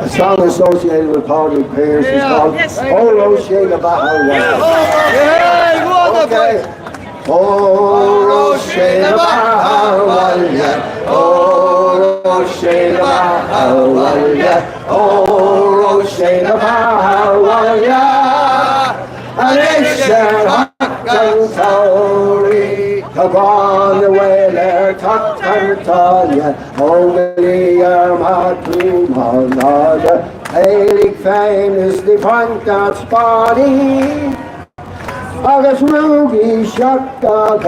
song associated with Padraig Pearse. It's called Oh Roshina Bahal. Yeah, go on then, boys. Oh Roshina Bahal, oh Roshina Bahal, oh Roshina Bahal, and it's I've gone away there, Tanya, only my tomb on the Gaelic famously find God's body. August Ruby shot the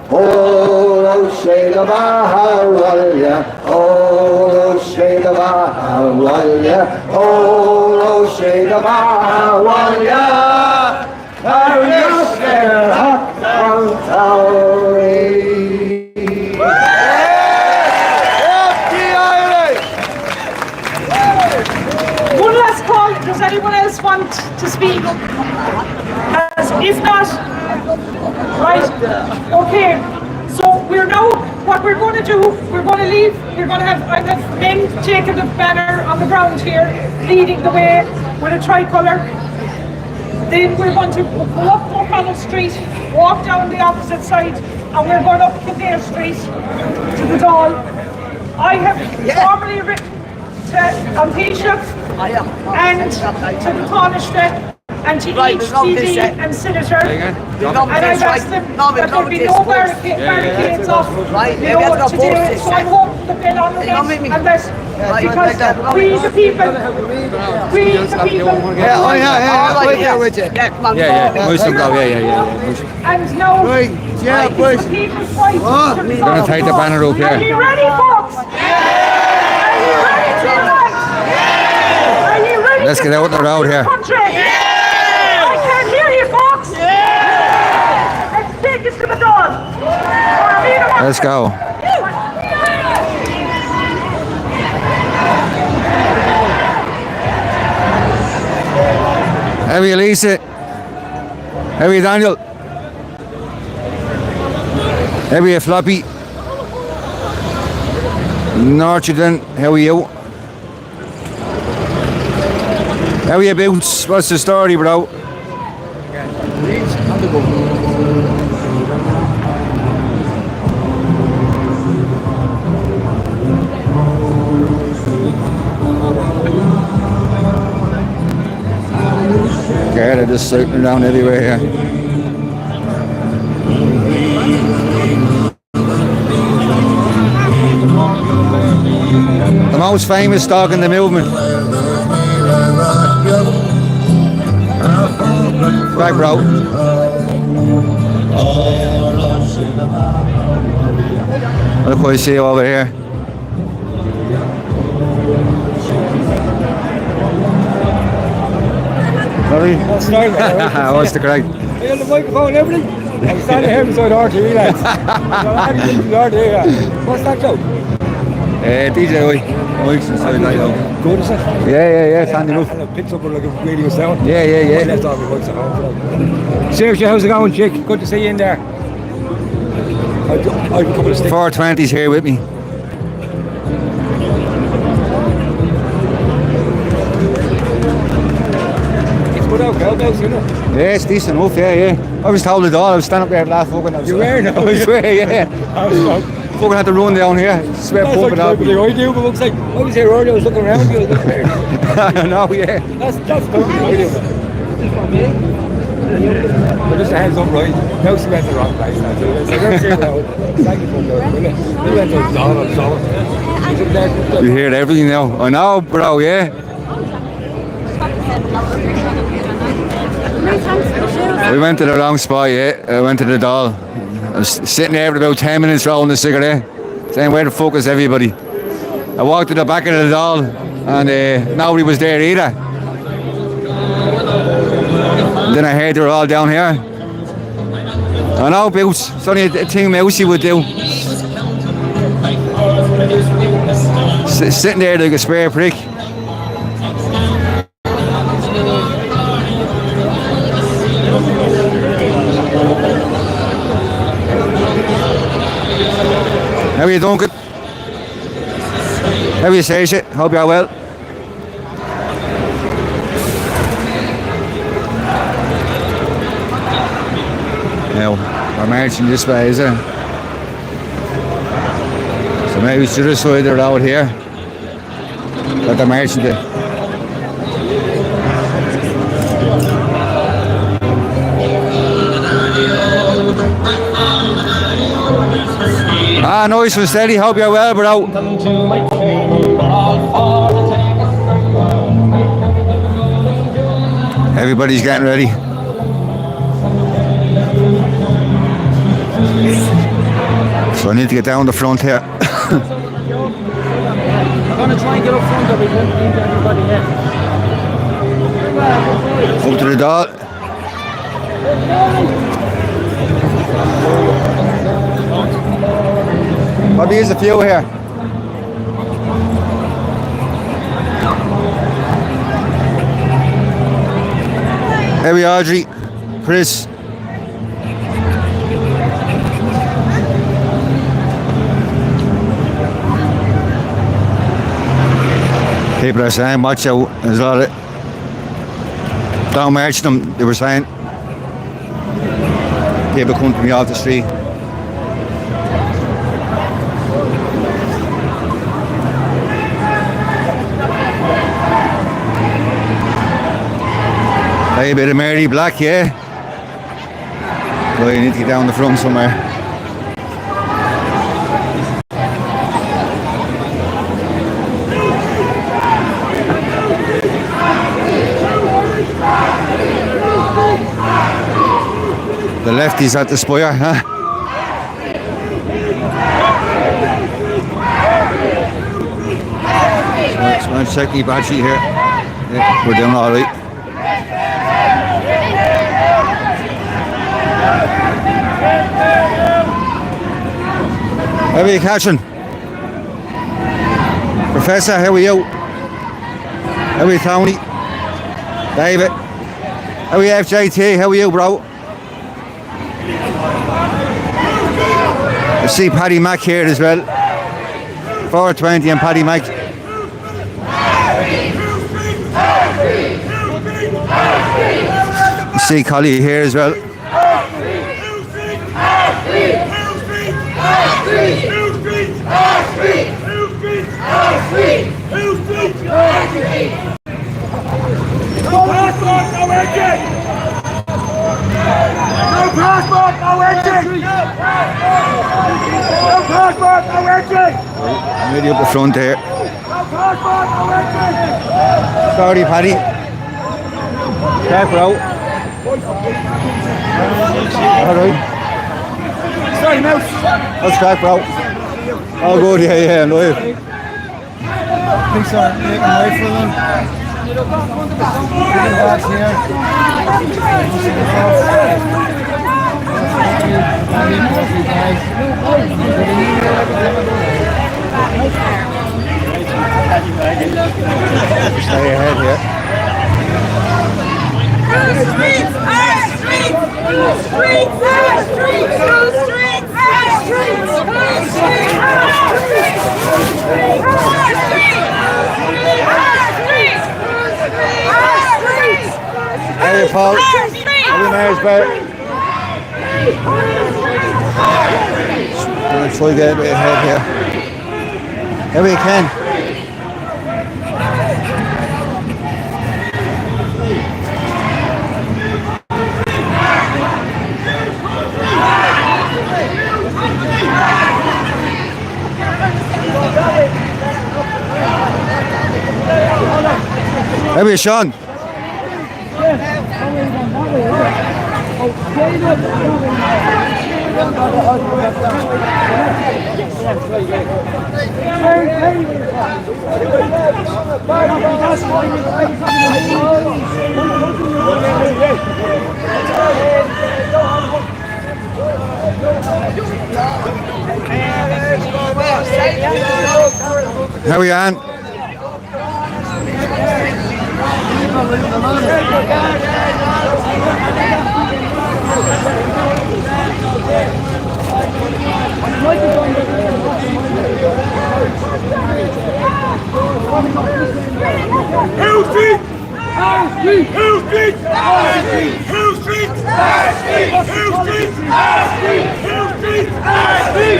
oh, shade of Ahawalya, oh, shade of Ahawalya, oh, shade of Ahawalya. I'm just there, hot on One last call. Does anyone else want to speak? If not, right, okay. So what we're going to do, we're going to leave. I have men taking the banner on the ground here, leading the way with a tricolour. Then we're going to go up O'Connell Street, walk down the opposite side, and we're going up Kildare Street to the Dail. I have formally written to Ampisha and to the Taoiseach and to each TD and Senator, and I've asked them that there be no barricades off today, so I hope that they'll honour this, and that because we the people, and now boys. the people's voice to We're going to take the banner up here. Are you ready, folks? Are you ready to unite? Are you ready Let's to get out on the road here. country? I can't hear you, folks. Let's take this to the Dail. Let's go. How are you, Lisa? How are you, Daniel? How are you, Floppy? Northerton, how are you? How are you, Boots? What's the story, bro? Okay, they're just circling around everywhere here. The most famous dog in the movement. Right, bro. Look what I see over here. Sorry? What's the crack? Are you on the microphone and everything? I'm standing here beside RTE, lads. What's that joke? DJ Mike's inside light out. Good, is it? Yeah, standing up. And it picks up with like a radio sound. Yeah. Let's talk about it. Seriously, how's it going, chick? Good to see you in there. I've a couple of sticks. 420's here with me. put out cowbells, you know. Yeah, it's decent enough, yeah. I was told it all. I was standing up there last fucking. You were, no? I swear, yeah. Fucking had to run down here. Swear pumping out. I do, but looks like I was here earlier. I was looking around you. I was looking there. No, yeah. That's totally right. But just a heads up, right? Now she went to the wrong place. Thank you for we went to Dublin. You hear everything now. I know, bro, yeah. We went to the wrong spot, yeah. I went to the Dail. I was sitting there for about 10 minutes rolling a cigarette, saying, where the fuck is everybody? I walked to the back of the Dail and nobody was there either. Then I heard they were all down here. I know, Boots. It's only a thing Mousey would do. Sitting there like a spare prick. How are you doing? Good? How are you, Saoirse? Hope you're well. Now, we're marching this way, is it? So maybe it's to this side of the road here that they're marching to. Ah, nice and steady. Hope you're well, bro. Everybody's getting ready. So I need to get down the front here. I'm going to try and get up front of it, everybody here. Up to the Dail. Probably is a few here. There we are, Audrey, Chris. People are saying, watch out, there's a lot of, don't march them, they were saying. People come to me off the street. Hey, a bit of Mary Black, yeah? Well, you need to get down the front somewhere. The lefties at the spire, huh? Let's go and check the badge sheet here. Yeah, we're doing all right. How are you catching? Professor, how are you? How are you, Tony? David? How are you, FJT? How are you, bro? I see Paddy Mac here as well. 420 and Paddy Mac. I see Collie here as well. I'm ready up the front here. Sorry, Paddy. Careful out. Alright. Sorry, Mouse. Let's careful out. All good, yeah, I'm live. Thanks for making life for them. Back here. Stay ahead here. Our streets, our streets, our streets, our streets, our streets, our streets, our streets, our streets, our streets, our streets, our streets. How are you, Paul? How are you, Mayor's Bear? I'm try to get a bit ahead here. Here we can. Here we are, Sean. How are you, Ann? Hill Street! Hill Street! Hill Street! Hill Street! Hill Street! Hill Street!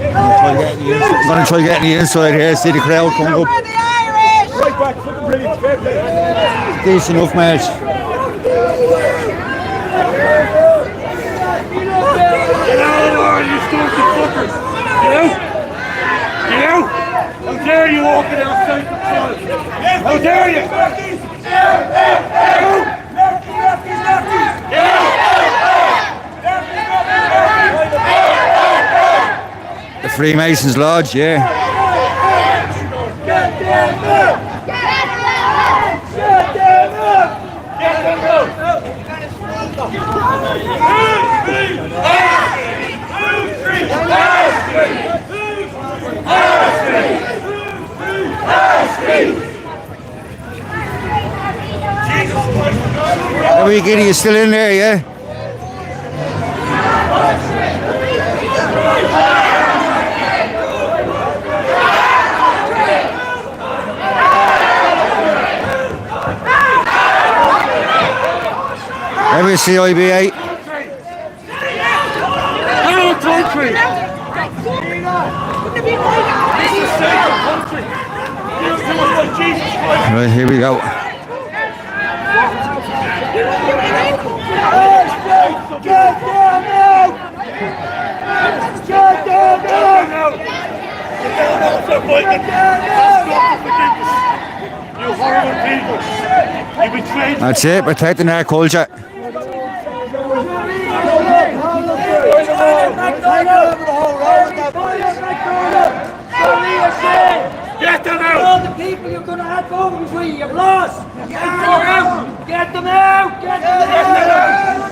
I'm going to try getting the inside here, see the crowd coming up. Right back, fucking brilliant. Decent enough match. Get out, you stupid fuckers! Get out! Get out! How dare you walking outside the club? How dare you? The Freemasons Lodge, yeah. Get them up! Get them up! Get them How are you, Giddy? You still in there, yeah? Every CIBA. Hello, country! Right, here we go. Get down now! Get down now! You horrible people! You betrayed me! That's it, protecting our culture. Get them out! All the people you're going to have over before you've lost! Get them out! Get them out! Get them out!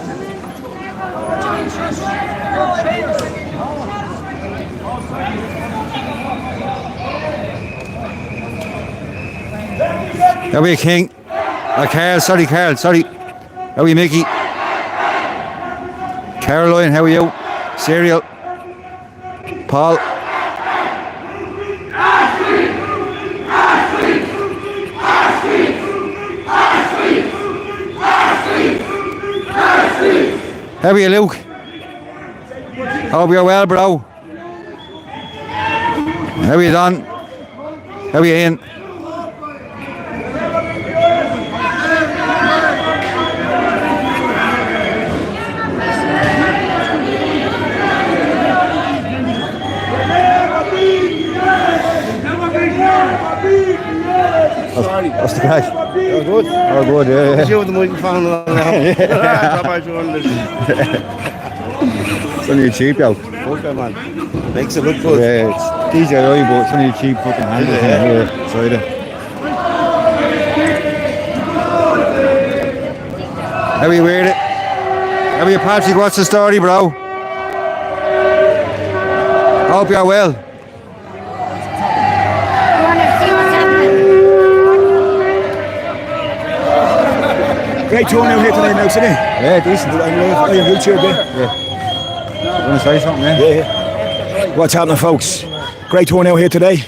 How are you, King? Carl, sorry. How are you, Mickey? Caroline, how are you? Serial. Paul. How are you, Luke? Hope you're well, bro. How are you, Don? How are you, Ian? What's the crack? Oh, good. Oh, good, yeah. You with the microphone It's only a cheap out. Okay, man. Makes it look good. Yeah, it's DJI, but it's only a cheap fucking handle. Yeah, sorry then. How are you wearing it? How are you, Patrick? What's the story, bro? Hope you're well. Great turnout here today, now, today. Yeah, decent. I am wheelchair again. Yeah. You want to say something, man? Yeah. What's happening, folks? Great turnout here today.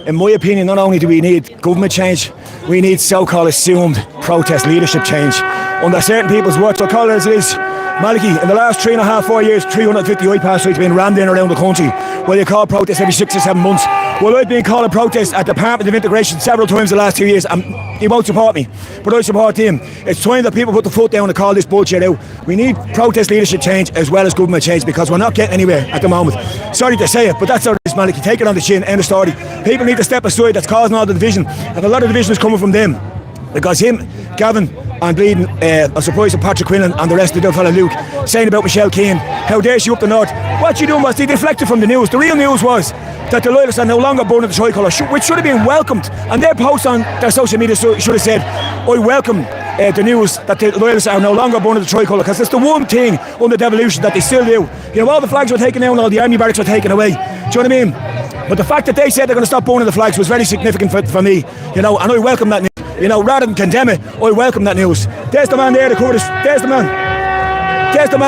In my opinion, not only do we need government change, we need so-called assumed protest leadership change under certain people's watch. I'll call it as it is. Malachy, in the last 3.5, 4 years, 350 bypass sites have been rammed in around the country. Well, you call protests every 6 or 7 months. Well, I've been calling protests at the Department of Integration several times the last 2 years, and they won't support me, but I support them. It's time that people put the foot down and call this bullshit out. We need protest leadership change as well as government change, because we're not getting anywhere at the moment. Sorry to say it, but that's how it is, Malachy. Take it on the chin, end of story. People need to step aside. That's causing all the division, and a lot of division is coming from them. Because him, Gavin, and bleeding, I'm surprised at Patrick Quinlan and the rest of the fella Luke, saying about Michelle Keane, how dare she up the north. What she doing was they deflected from the news. The real news was that the loyalists are no longer burning the tricolour, which should have been welcomed. And their posts on their social media should have said, I welcome the news that the loyalists are no longer burning the tricolour, because it's the one thing under devolution that they still do. You know, all the flags were taken down, all the army barracks were taken away. Do you know what I mean? But the fact that they said they're going to stop burning the flags was very significant for me, you know, and I welcome that news. You know, rather than condemn it, I welcome that news. There's the man there that covered this. There's the man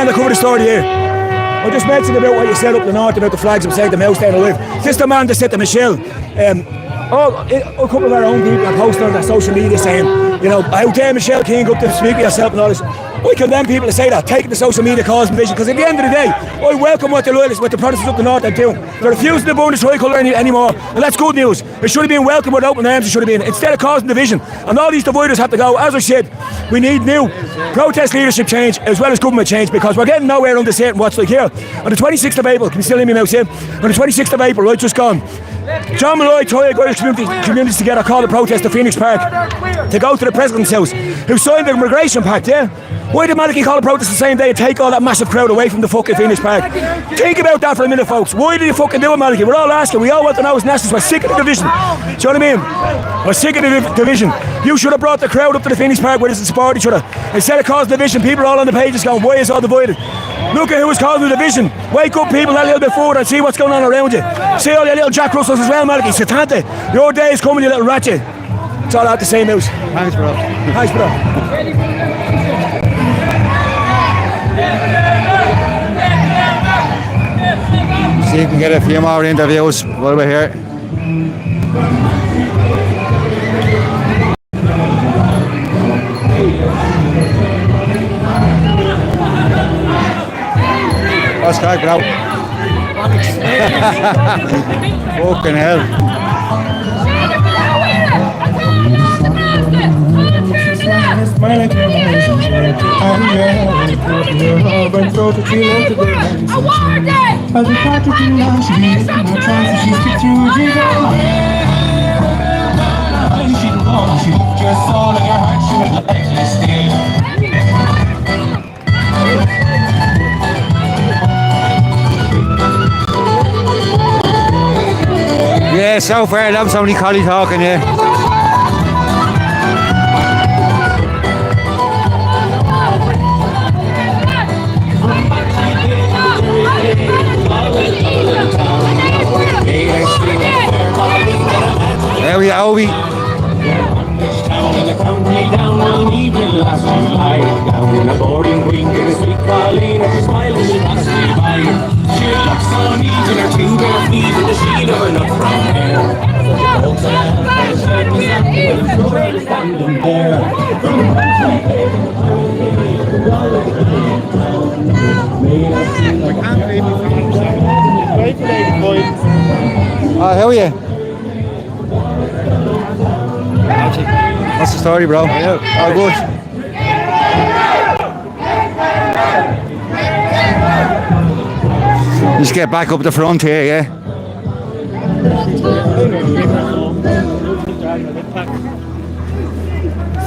that covered the story here. I just mentioned about what you said up the north about the flags beside the mouse staying alive. This is the man that said to Michelle, a couple of our own people are posting on their social media saying, you know, how dare Michelle Keane go up to speak for yourself and all this. I condemn people to say that, taking the social media cause division, because at the end of the day, I welcome what the loyalists, what the Protestants up the north are doing. They're refusing to burn the tricolour anymore, and that's good news. It should have been welcomed with open arms, it should have been, instead of causing division. And all these dividers have to go. As I said, we need new protest leadership change as well as government change, because we're getting nowhere under certain watch. Like here, on the 26th of April, can you still hear me now, Sam? On the 26th of April, right, just gone, John Malloy, Toya Irish communities together called a protest to Phoenix Park to go to the President's house, who signed the immigration pact, yeah? Why did Malachy call a protest the same day and take all that massive crowd away from the fucking Phoenix Park? Think about that for a minute, folks. Why did you fucking do it, Malachy? We're all asking. We all want to know what's necessary. We're sick of the division. Do you know what I mean? We're sick of the division. You should have brought the crowd up to the Phoenix Park where they support each other. Instead of causing division, people are all on the pages going, why is all divided? Look at who was causing the division. Wake up, people, that little bit forward and see what's going on around you. See all your little Jack Russells as well, Malachy. Satante, your day is coming, you little ratchet. It's all out the same house. Thanks, bro. Thanks, bro. See if you can get a few more interviews while we're here. What's that, bro? Fucking hell. Smiling to as we try to do now, she needs no chance, she speaks through Jesus. She won't, she moved your soul and your heart, she will let you stay. Yeah, so far I love somebody Collie talking here. There we are, Obi. Down one evening last night, down in a boarding wing in a sweet Colleen, and she's smiling, she passed me by. She looks so neat in her two bare feet with the sheen of a nut from hair. Standing how are you? What's the story, bro? All good. Just get back up the front here, yeah?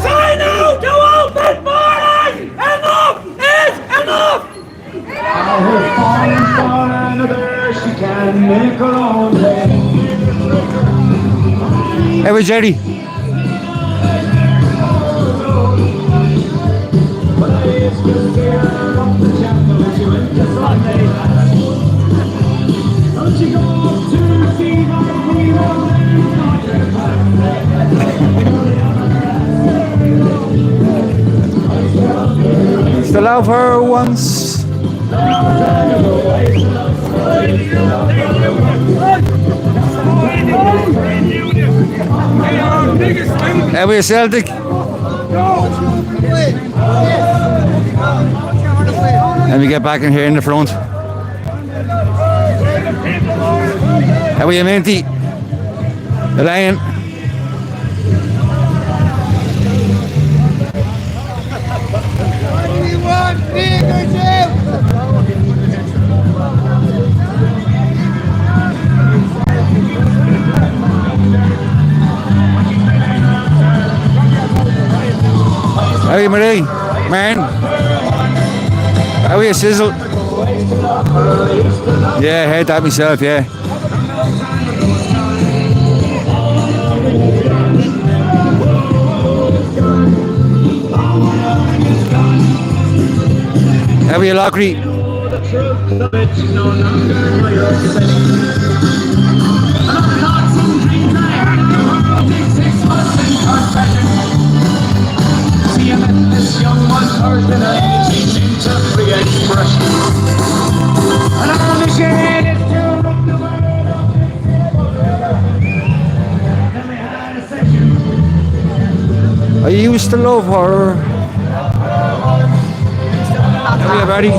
Sign out to open borders! Enough is enough! I was falling for another, she can make her own way. Hey, Jerry. Still love her once. Hey, we're Celtic. Let me get back in here in the front. How are you, Minty? Elaine? How are you, Marie? Man? How are you, Sizzle? Yeah, I heard that myself, yeah. How are you, Lockery? This young one turned in age into free expression. And I'm initiated to look the I used to love her. How are you, buddy?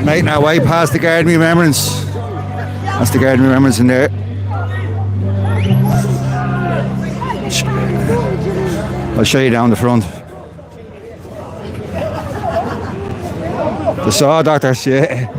Making our way past the Garden Remembrance. That's the Garden Remembrance in there. I'll show you down the front. The saw doctors, yeah.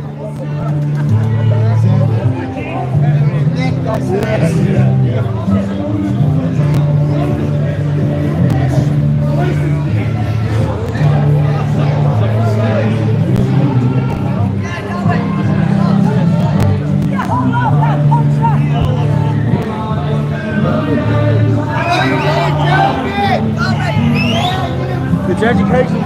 Education.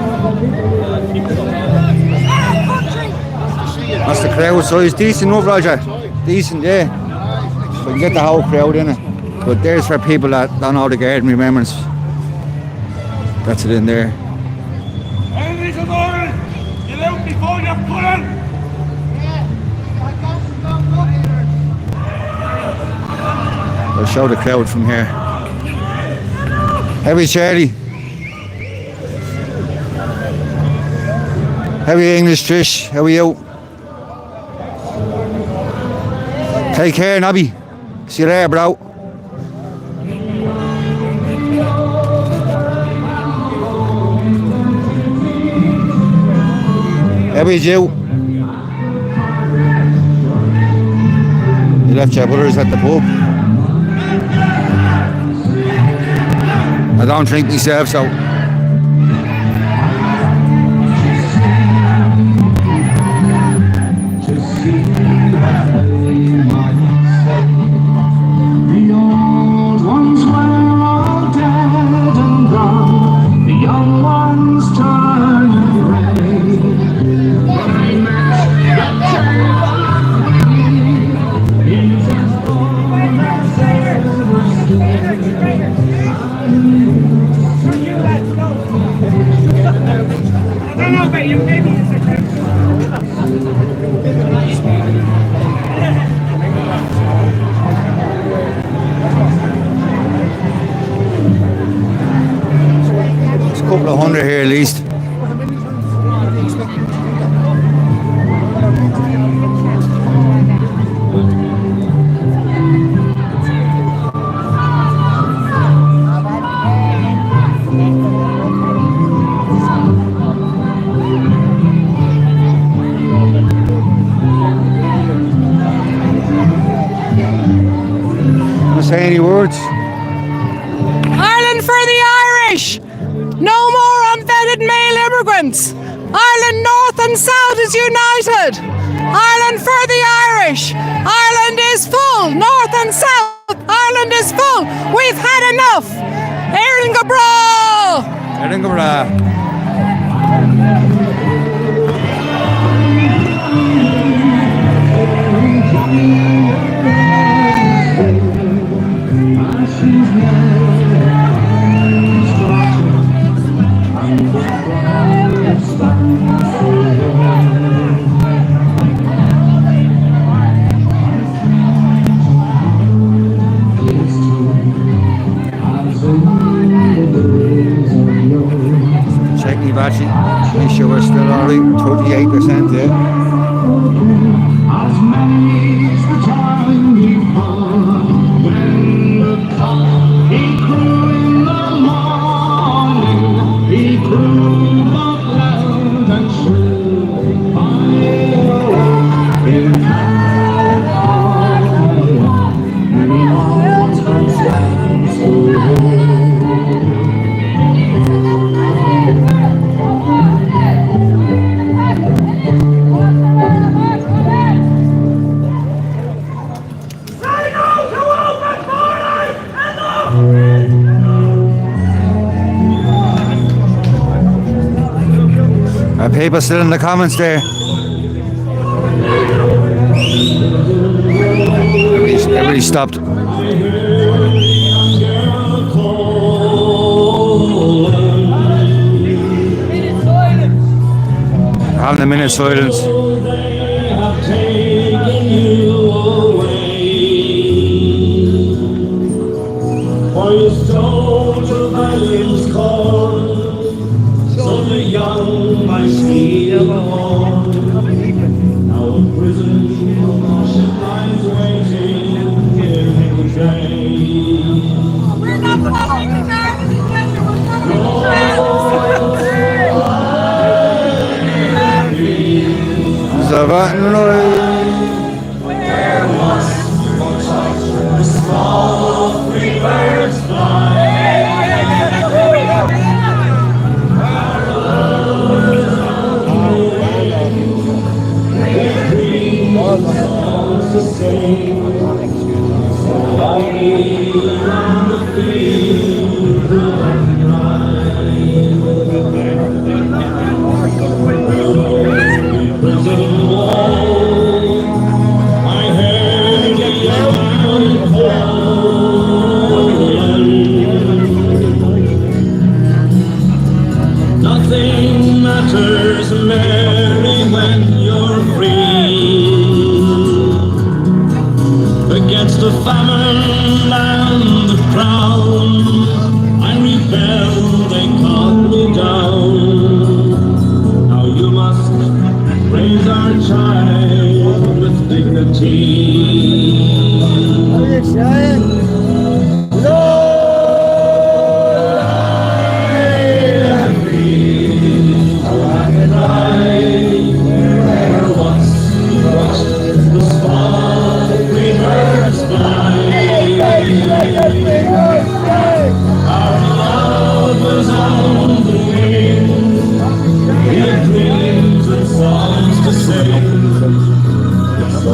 That's the crowd, so it's decent enough, Roger. Decent, yeah. So we can get the whole crowd in it. But there's for people that don't know the Garden Remembrance. That's it in there. I'll show the crowd from here. How are you, Charlie? How are you, English Trish? How are you? Take care, Nobby. See you later, bro. How are you? You left your brothers at the pub. I don't drink myself, so. Couple of hundred here at least. Say any words? Ireland for the Irish! No more unvetted male immigrants! Ireland North and South is united! Ireland for the Irish! Ireland is full! North and South! Ireland is full! We've had enough! Éireann go bragh! Edinburgh. Checky battery, make sure we're still alright, 38%, yeah. Are people still in the comments there? Everybody stopped. Having a minute silence. For you stole to Ireland's corn, so the young my seed of a horn. Now in prison, ship lines waiting, here in the train. We're not following the garbage inspector, we're following the Where was the small free birds fly? To sing, so lonely on the field of prison wall, I heard a young calling. Nothing matters, Mary, when you're free. Against the famine and the crown, I rebelled, they cut me down. Now you must raise our child with dignity. What are you saying? Our love was on the wing, we had dreams and songs to sing. So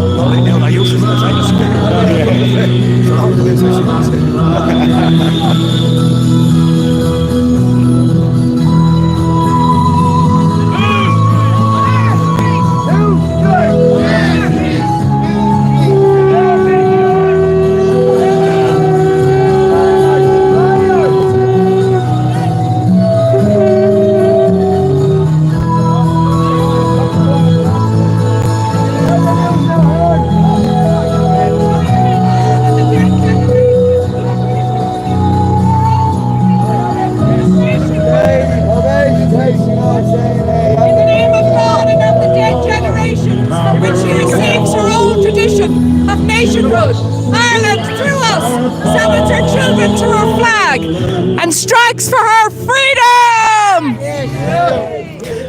Ireland through us summons her children to her flag and strikes for her freedom.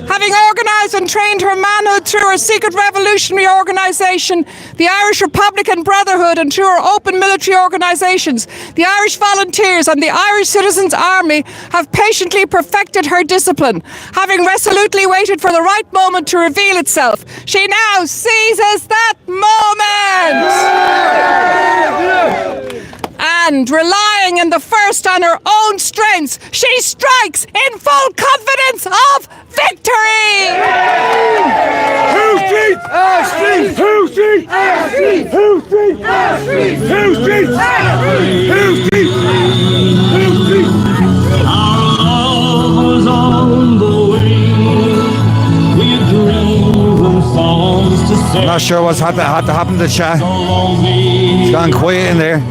Having organised and trained her manhood through her secret revolutionary organisation, the Irish Republican Brotherhood, and through her open military organisations, the Irish Volunteers and the Irish Citizens' Army have patiently perfected her discipline. Having resolutely waited for the right moment to reveal itself, she now seizes that moment. And relying in the first on her own strengths, she strikes in full confidence of victory! Who street? Our street! Who street? Our street! Who street? Our street! Who street? Our street! Who street? Who street? Our love was on the wing. We had dreams and songs to sing. Not sure what's had to happen to the chat. It's gone quiet in there.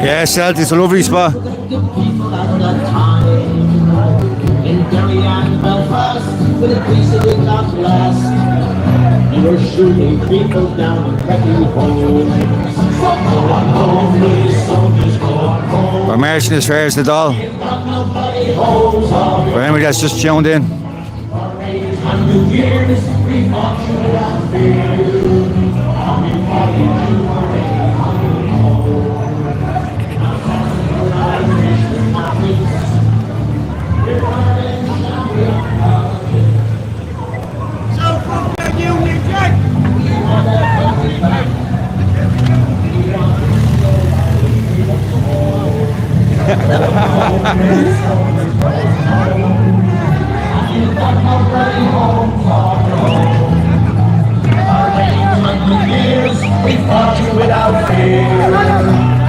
Yeah, Celtic's a lovely spot. In Derry and Belfast, with a piece of it not last. You were shooting people down and wrecking homes. Go on home, these soldiers, go on home. We're marching as far as the Dail. For anybody that's just tuned in. 800 years, we fought you without fear. And we fought you for 800 years, we fought you without fear.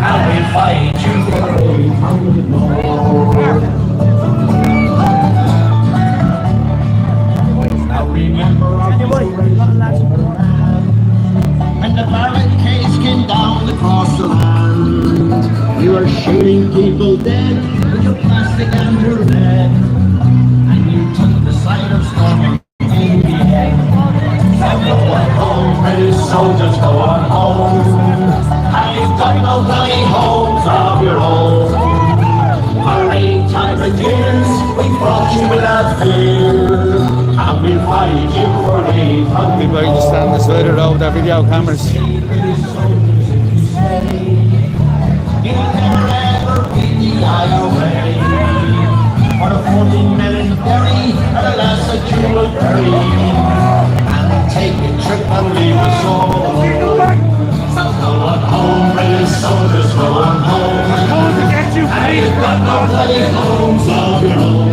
And we fight you for 800 more. Now remember when the barricades came down across the land, you were shooting people dead with your plastic and your lead, and you took the side of storming in the end. Now go on home, British soldiers, go on home. And you've got no bloody homes of your own. For 800 years, we fought you without fear. And we fight you for 800 People are just standing beside the road with their video cameras. You'll never ever be the IRA. For the 14 men in Derry, and the last that you will bury. And take a trip and leave us all. So go on home, British soldiers, go on home. And you've got no bloody homes of your own.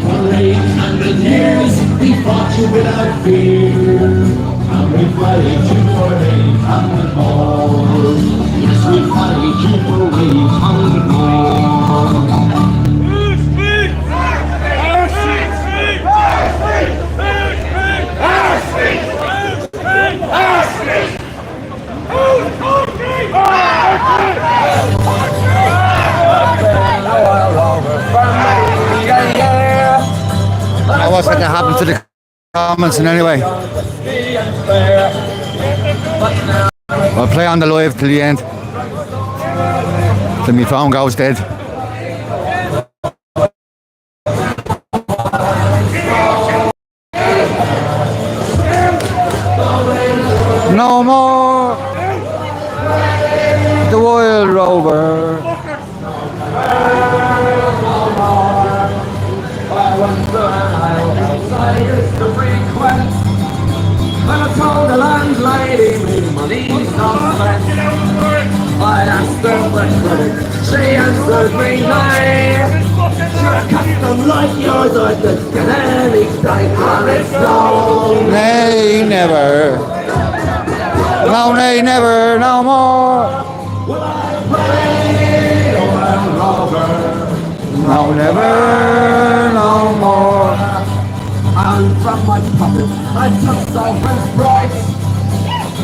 For 800 years, we fought you without fear. And we fight you for 800 more. Yes, we fight you for 800 more. What's going to happen to the comments in any way? I'll play on the live till the end. Till my phone goes dead. No more the wild rover. When I told the landlady me money's not spent, I asked her what she answered me nay. You're a custom like yours, I just get any strike on its own. Nay, never. No, nay, never, no more. Will I play or robber? No, never, no more. And from my pocket I took sovereign's price.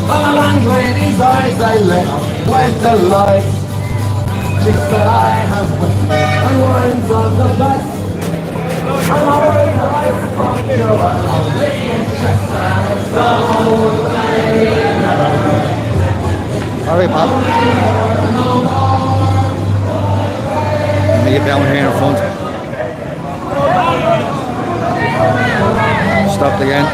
On a long way these eyes I left with the light. Chicks that I have with and wines of the best. I'm always alive from you, I'll lay in chest and stone. Alright, Bob. Let me get down here in front. Stopped again.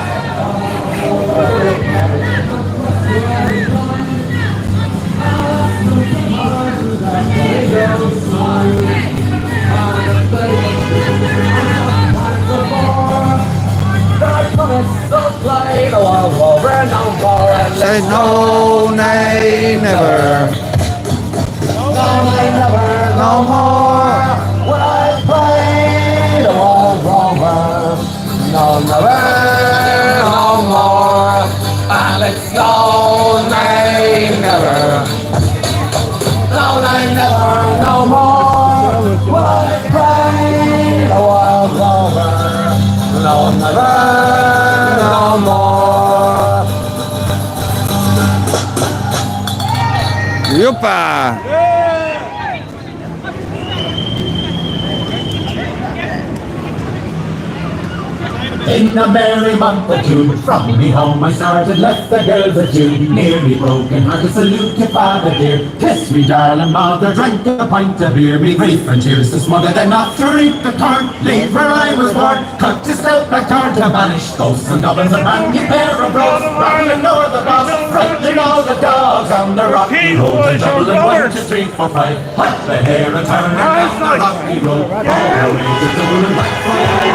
Say no, nay, never. No, nay, never, no more. Will I play the world over? No, never, no more. And it's no, nay, never. No, nay, never, no more. Will I play the world over? No, never, no more. Yuppa! In a merry month or two, from me home I started, left the girls at you. Nearly broken heart to salute your father dear. Kiss me darling mother, drank a pint of beer. Me grief and tears to smother, then not to reap the corn. Leave where I was born, cut to stout back torn to banish ghosts and goblins and man. You pair of bros, rattling o'er the boss, frightening all the dogs on the rocky road. To Dublin, 1, 2, 3, 4, 5. Hot the hair and turn down the rocky road. All the way to Dublin, back for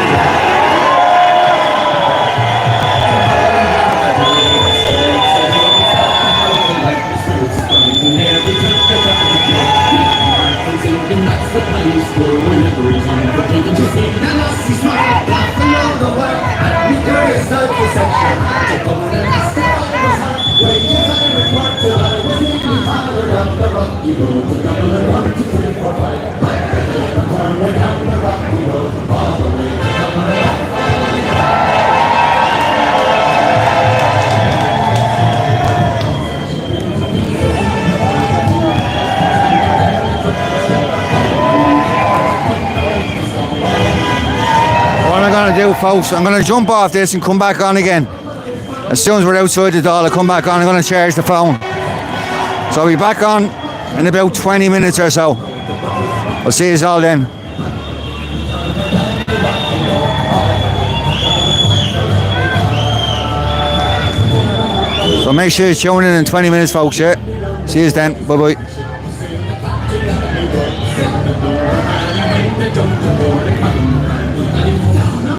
folks, I'm going to jump off this and come back on again. As soon as we're outside the Dail, I'll come back on. I'm going to charge the phone. So I'll be back on in about 20 minutes or so. I'll see you all then. So make sure you tune in 20 minutes, folks, yeah? See you then. Bye-bye.